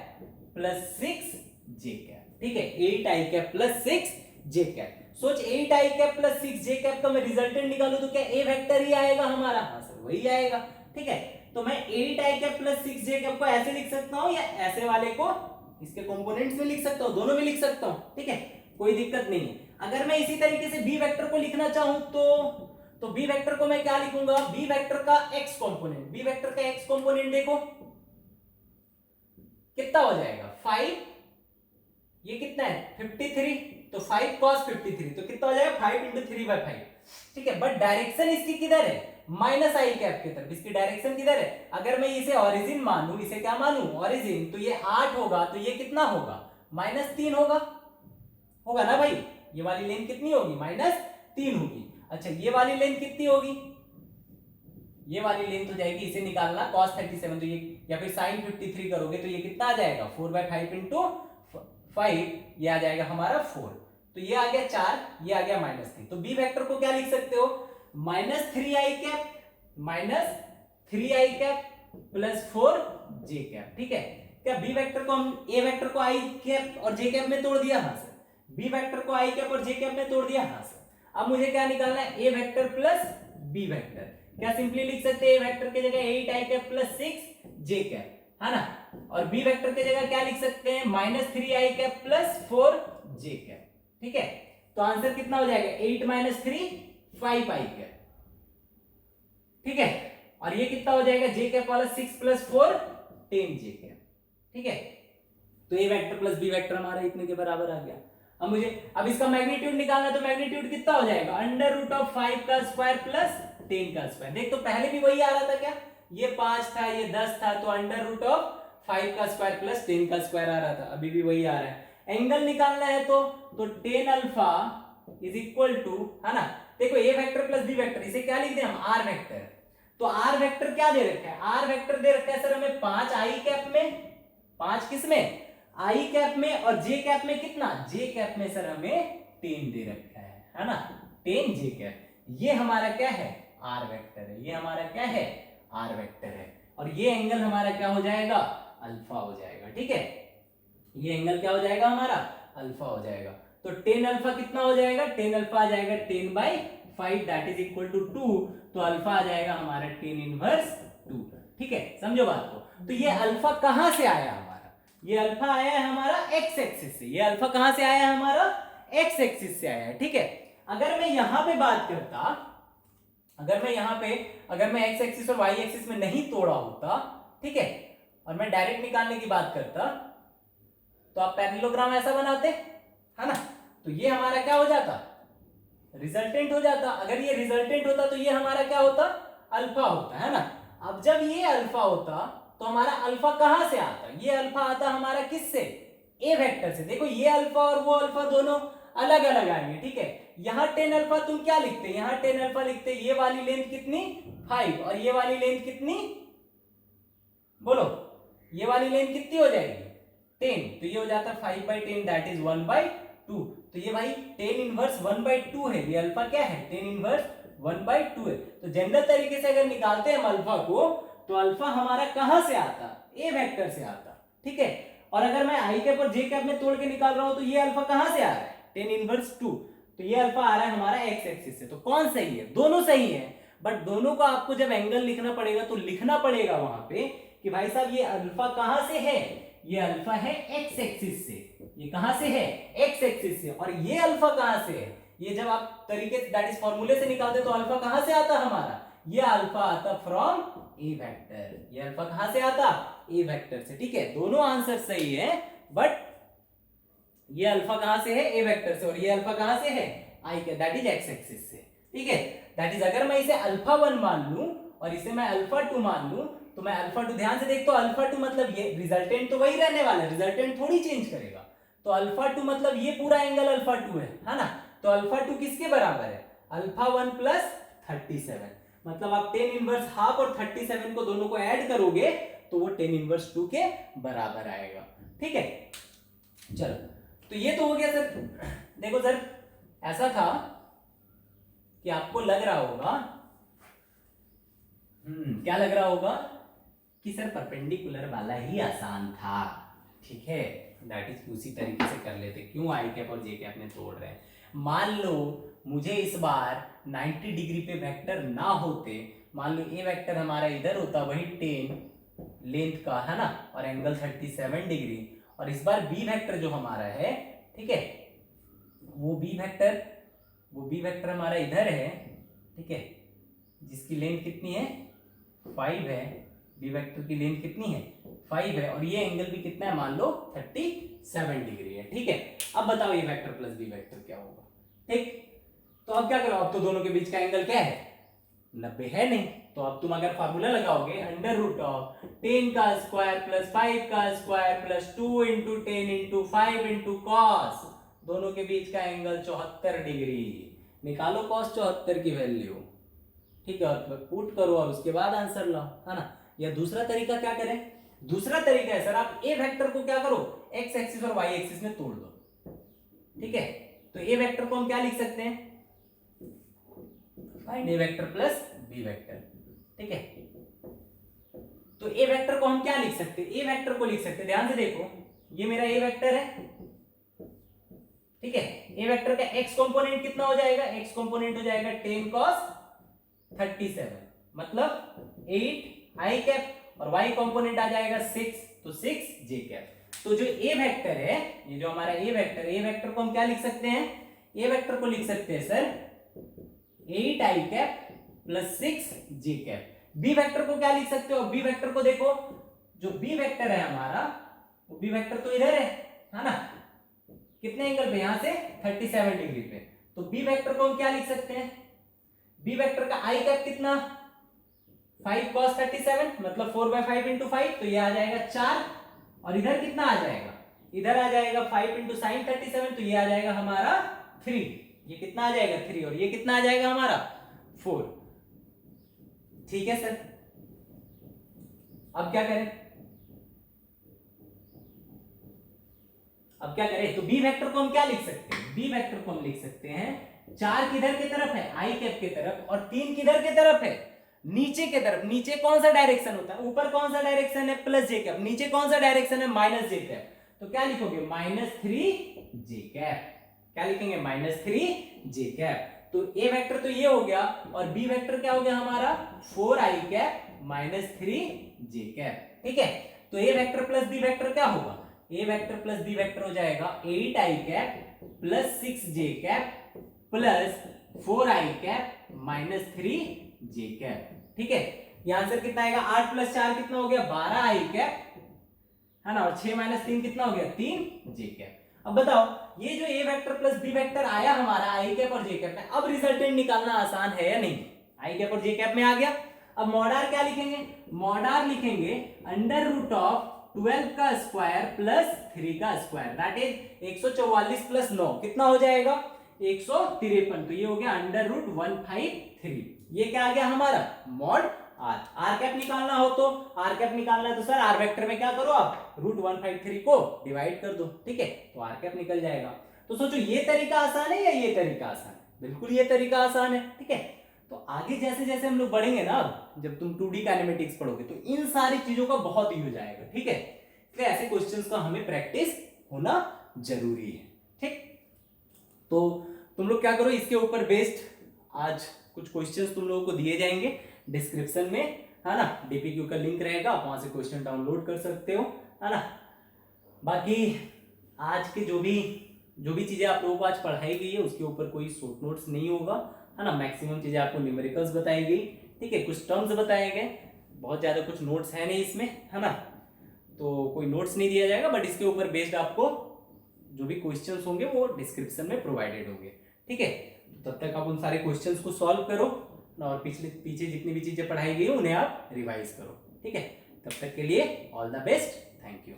plus 6j cap. ठीक है, 8i cap plus 6j cap. सोच 8i cap plus 6j cap का मैं रिजल्टेंट निकालूं तो क्या a वेक्टर ही आएगा हमारा, हाँ सर वही आएगा। ठीक है, तो मैं 8i cap plus 6j cap को ऐसे लिख सकता हूं या ऐसे वाले को इसके कंपोनेंट्स में लिख सकता हूं, दोनों में लिख सकता हूं। ठीक है, कोई दिक्कत नहीं है। अगर मैं इसी तरीके से b वेक्टर को लिखना चाहूं तो b वेक्टर को मैं क्या लिखूंगा, b वेक्टर का x कंपोनेंट, b वेक्टर का x कंपोनेंट देखो कितना हो जाएगा 5, ये कितना है 53, तो 5 cos 53, तो कितना हो जाएगा 5 × 3/5। ठीक है, बट डायरेक्शन इसकी किधर है, माइनस आई कैप की तरफ, इसकी डायरेक्शन किधर है, अगर मैं इसे ओरिजिन मानूं, इसे क्या मानूं ओरिजिन, तो ये 8 होगा, तो ये कितना होगा -3 होगा ना भाई, ये वाली लेंथ कितनी होगी -3 होगी। अच्छा, ये वाली लेंथ कितनी होगी, ये वाली लेंथ हो जाएगी, इसे निकालना cos 37, तो ये या फिर sin 53 करोगे तो ये कितना आ जाएगा 4/5 इंटू 5, ये आ जाएगा हमारा 4, तो ये आ गया 4, ये आ गया -3। तो बी वेक्टर को क्या लिख सकते हो, -3i cap plus 4j cap. ठीक है, क्या बी वेक्टर को हम ए वेक्टर को आई कैप और जे कैप में तोड़ दिया, हाँ सर, बी वेक्टर को आई कैप और जे कैप में तोड़ दिया, हाँ सर। अब मुझे क्या निकालना है, ए वेक्टर प्लस बी वेक्टर। क्या सिंपली लिख सकते हैं, ए वेक्टर की जगह 8i cap plus 6j cap, है ना, और बी वेक्टर की जगह क्या लिख सकते हैं, -3i cap plus 4j cap. ठीक है, तो आंसर कितना हो जाएगा, 8 - 3 5i कैप। ठीक है, और ये कितना हो जाएगा, j कैप वाला 6 + 4 10j कैप। ठीक है, तो ए वेक्टर प्लस बी वेक्टर हमारा इतने के बराबर आ गया। अब इसका मैग्नीट्यूड निकालना है, तो मैग्नीट्यूड कितना हो जाएगा, √5 का स्क्वायर प्लस 10 का स्क्वायर। देख तो पहले भी वही आ रहा था क्या, ये 5 था, ये 10 था, तो √5 का स्क्वायर प्लस 10 का स्क्वायर आ रहा था, अभी भी वही आ रहा है। एंगल निकालना है तो 10 अल्फा इज इक्वल टू, है ना, देखो ए वेक्टर प्लस बी वेक्टर, इसे क्या लिख दें हम, आर वेक्टर। तो आर वेक्टर क्या दे रखा है, आर वेक्टर दे रखा है सर हमें 5 आई कैप में, 5 किस में, आई कैप में, और जे कैप में कितना, जे कैप में सर हमें 10 दे रखा है ना, 10 जे कैप। ये हमारा क्या है, आर वेक्टर है, ये हमारा क्या है, आर वेक्टर है, और ये एंगल हमारा क्या हो जाएगा, अल्फा हो जाएगा। ठीक है, ये एंगल क्या हो जाएगा हमारा, अल्फा हो जाएगा। तो 10 अल्फा कितना हो जाएगा, 10 अल्फा आ जाएगा 10/5 दैट इज इक्वल टू 2, तो अल्फा आ जाएगा हमारा 10 इनवर्स 2। ठीक है, समझो बात को। तो ये अल्फा कहां से आया हमारा, ये अल्फा आया है हमारा एक्स एक्सिस से, ये अल्फा कहां से आया है हमारा, एक्स एक्सिस से आया है। ठीक है, अगर मैं यहां पे बात करता, अगर मैं एक्स एक्सिस और वाई एक्सिस में नहीं तोड़ा होता, ठीक है, और मैं डायरेक्ट निकालने की बात करता, तो आप पैरेललोग्राम ऐसा बनाते, है ना, तो ये हमारा क्या हो जाता, रिजल्टेंट हो जाता। अगर ये रिजल्टेंट होता तो ये हमारा क्या होता, अल्फा होता, है ना। अब जब ये अल्फा होता तो हमारा अल्फा कहां से आता, ये अल्फा आता हमारा किससे, ए वेक्टर से। देखो ये अल्फा और वो अल्फा दोनों अलग अलग आएंगे। ठीक है, यहां 10 अल्फा तुम क्या लिखते, यहां 10 अल्फा लिखते, ये वाली लेंथ कितनी 5 और ये वाली लेंथ कितनी, बोलो, ये वाली लेंथ कितनी हो जाएगी 10, तो ये हो जाता 5/10 दैट इज 1/2। तो ये भाई 10 इनवर्स 1/2 है, ये अल्फा क्या है 10 इनवर्स 1/2 है। तो जनरल तरीके से अगर निकालते हैं हम अल्फा को, तो अल्फा हमारा कहां से आता, ए वेक्टर से आता। ठीक है, और अगर मैं आई कैप और जे कैप में तोड़ के निकाल रहा हूं तो ये अल्फा कहां से आ रहा है 10 इनवर्स 2, तो ये अल्फा आ रहा है हमारा एक्स एक्सिस से। तो कौन सही है, दोनों सही है, बट दोनों का आपको जब एंगल लिखना पड़ेगा तो लिखना पड़ेगा वहां पे कि भाई साहब ये अल्फा कहां से है, ये अल्फा है एक्स एक्सिस से, ये कहां से है एक्स एक्सिस से, और ये अल्फा कहां से है, ये जब आप तरीके दैट इज फॉर्मूले से निकालते तो अल्फा कहां से आता हमारा, ये अल्फा आता फ्रॉम ए वेक्टर, ये अल्फा कहां से आता ए वेक्टर से। ठीक है, दोनों आंसर सही है, बट ये अल्फा कहां से है ए वेक्टर से, और ये अल्फा कहां से है आई के दैट इज एक्स एक्सिस से। ठीक है, दैट इज अगर मैं इसे अल्फा 1 मान लूं और इसे मैं अल्फा 2 मान लूं, तो मैं अल्फा 2 ध्यान से देख, तो अल्फा 2 मतलब ये रिजल्टेंट तो वही रहने वाला है, रिजल्टेंट थोड़ी चेंज करेगा। तो अल्फा 2 मतलब ये पूरा एंगल अल्फा 2 है ना, तो अल्फा 2 किसके बराबर है, अल्फा 1 प्लस 37, मतलब आप 10 इनवर्स हाफ और 37 को दोनों को ऐड करोगे तो वो 10 इनवर्स 2 के बराबर आएगा। ठीक है, चलो, तो ये तो हो गया सर। देखो सर, ऐसा था कि आपको लग रहा होगा, क्या लग रहा होगा कि सर परपेंडिकुलर वाला ही आसान था। ठीक है, दैट इज उसी तरीके से कर लेते, क्यों आई कैप और जे कैप में तोड़ रहे हैं। मान लो मुझे इस बार 90 डिग्री पे वेक्टर ना होते, मान लो ए वेक्टर हमारा इधर होता वही 10 लेंथ का, है ना, और एंगल 37 डिग्री, और इस बार बी वेक्टर जो हमारा है, ठीक है, वो बी वेक्टर हमारा इधर है। ठीक है, जिसकी लेंथ कितनी है 5 है, बी वेक्टर की लेंथ कितनी है 5 है, और ये एंगल भी कितना है मान लो 37 डिग्री है। ठीक है, अब बताओ ये वेक्टर प्लस बी वेक्टर क्या होगा। ठीक, तो अब क्या करो, अब तो दोनों के बीच का एंगल क्या है 90 है नहीं, तो अब तुम अगर फार्मूला लगाओगे √10 का स्क्वायर प्लस 5 का square plus 2 into 10 into 5 into cos, दोनों के बीच का एंगल 74 डिग्री। निकालो कॉस 74 की वैल्यू, ठीक है, और पुट करो और उसके बाद आंसर लाओ, है ना। या दूसरा तरीका क्या करें, दूसरा तरीका है सर आप ए वेक्टर को क्या करो, एक्स एक्सिस और वाई एक्सिस में तोड़ दो, ठीक है। तो ए वेक्टर को हम क्या लिख सकते हैं, फाइंड ए वेक्टर प्लस बी वेक्टर, ठीक है। तो ए वेक्टर को हम क्या लिख सकते हैं, ए वेक्टर को लिख सकते हैं, ध्यान से देखो, ये मेरा ए वेक्टर है, ठीक है। ए वेक्टर का एक्स कंपोनेंट कितना हो जाएगा, एक्स कंपोनेंट हो जाएगा 10 cos 37, मतलब 8 आई कैप, और वाई कंपोनेंट आ जाएगा 6, तो 6 जे कैप। तो जो ए वेक्टर है, ये जो हमारा ए वेक्टर को हम क्या लिख सकते हैं, ए वेक्टर को लिख सकते हैं सर 8 आई कैप प्लस 6 जे कैप। बी वेक्टर को क्या लिख सकते हो, बी वेक्टर को देखो, जो बी वेक्टर है हमारा, वो बी वेक्टर तो इधर है ना, कितने एंगल पे, यहां से 37 डिग्री पे। तो बी वेक्टर को हम क्या लिख सकते हैं, बी वेक्टर का आई कैप कितना, 5 cos 37, मतलब 4/5 इंटू 5, तो ये आ जाएगा 4, और इधर कितना आ जाएगा, इधर आ जाएगा 5 इंटू साइन 37, तो ये आ जाएगा हमारा 3, ये कितना आ जाएगा 3, और ये कितना आ जाएगा हमारा 4, ठीक है सर। अब क्या करें, अब क्या करें, तो बी वेक्टर को हम क्या लिख सकते हैं, बी वेक्टर को हम लिख सकते हैं 4 किधर की तरफ है, आई कैप की तरफ, और 3 किधर की तरफ है, नीचे की तरफ। नीचे कौन सा डायरेक्शन होता है, ऊपर कौन सा डायरेक्शन है, प्लस जे कैप, नीचे कौन सा डायरेक्शन है, माइनस जे कैप। तो क्या लिखोगे, -3 जे कैप, क्या लिखेंगे, -3 जे कैप। तो ए वेक्टर तो ये हो गया, और बी वेक्टर क्या हो गया हमारा 4 आई कैप -3 जे कैप, ठीक है। तो ए वेक्टर प्लस बी वेक्टर क्या होगा, ए वेक्टर प्लस बी वेक्टर हो जाएगा 8 आई कैप प्लस 6 जे कैप प्लस 4 आई कैप -3 जे कैप, ठीक है। यहां आंसर कितना आएगा, 8 प्लस 4 कितना हो गया, 12 आई कैप, है ना, और 6 - 3 कितना हो गया, 3 जे कैप। अब बताओ, ये जो ए वेक्टर प्लस बी वेक्टर आया हमारा आई कैप और जे कैप में, अब रिजल्टेंट निकालना आसान है या नहीं, आई कैप और जे कैप में आ गया। अब मॉडार क्या लिखेंगे, मॉडार लिखेंगे √12 का स्क्वायर प्लस 3 का स्क्वायर, दैट इज 144 प्लस 9 कितना हो जाएगा, 153। तो ये हो गया √153, ये क्या आ गया हमारा मॉड आर। आर कैप निकालना हो तो, आर कैप निकालना है तो सर आर वेक्टर में क्या करो आप, √153 को डिवाइड कर दो, ठीक है, तो आर कैप निकल जाएगा। तो सोचो ये तरीका आसान है या ये तरीका आसान है, बिल्कुल ये तरीका आसान है, ठीक है। तो आगे जैसे जैसे हम लोग बढ़ेंगे ना, जब तुम 2D काइनेमेटिक्स पढ़ोगे तो इन सारी चीजों का बहुत यूज हो जाएगा, ठीक है। इसलिए ऐसे क्वेश्चंस का हमें प्रैक्टिस होना जरूरी है, ठीक। तो तुम लोग क्या करो, इसके ऊपर बेस्ड आज कुछ क्वेश्चंस तुम लोगों को दिए जाएंगे डिस्क्रिप्शन में, है ना, डीपीक्यू का लिंक रहेगा, आप वहां से क्वेश्चन डाउनलोड कर सकते हो, है ना। बाकी आज के जो भी चीजें आप लोगों को आज पढ़ाई गई है उसके ऊपर कोई शॉर्ट नोट्स नहीं होगा, है ना। मैक्सिमम चीजें आपको न्यूमेरिकल्स बताई गई, ठीक है, कुछ टर्म्स बताए गए, बहुत ज्यादा कुछ नोट्स है नहीं इसमें, है ना, तो कोई नोट्स नहीं दिया जाएगा, बट इसके ऊपर बेस्ड आपको जो भी क्वेश्चंस होंगे वो डिस्क्रिप्शन में प्रोवाइडेड होंगे, ठीक है। तब तक आप उन सारे क्वेश्चंस को सॉल्व करो और पीछे जितनी भी चीजें पढ़ाई गई उन्हें आप रिवाइज करो, ठीक है। तब तक के लिए all the best, thank you.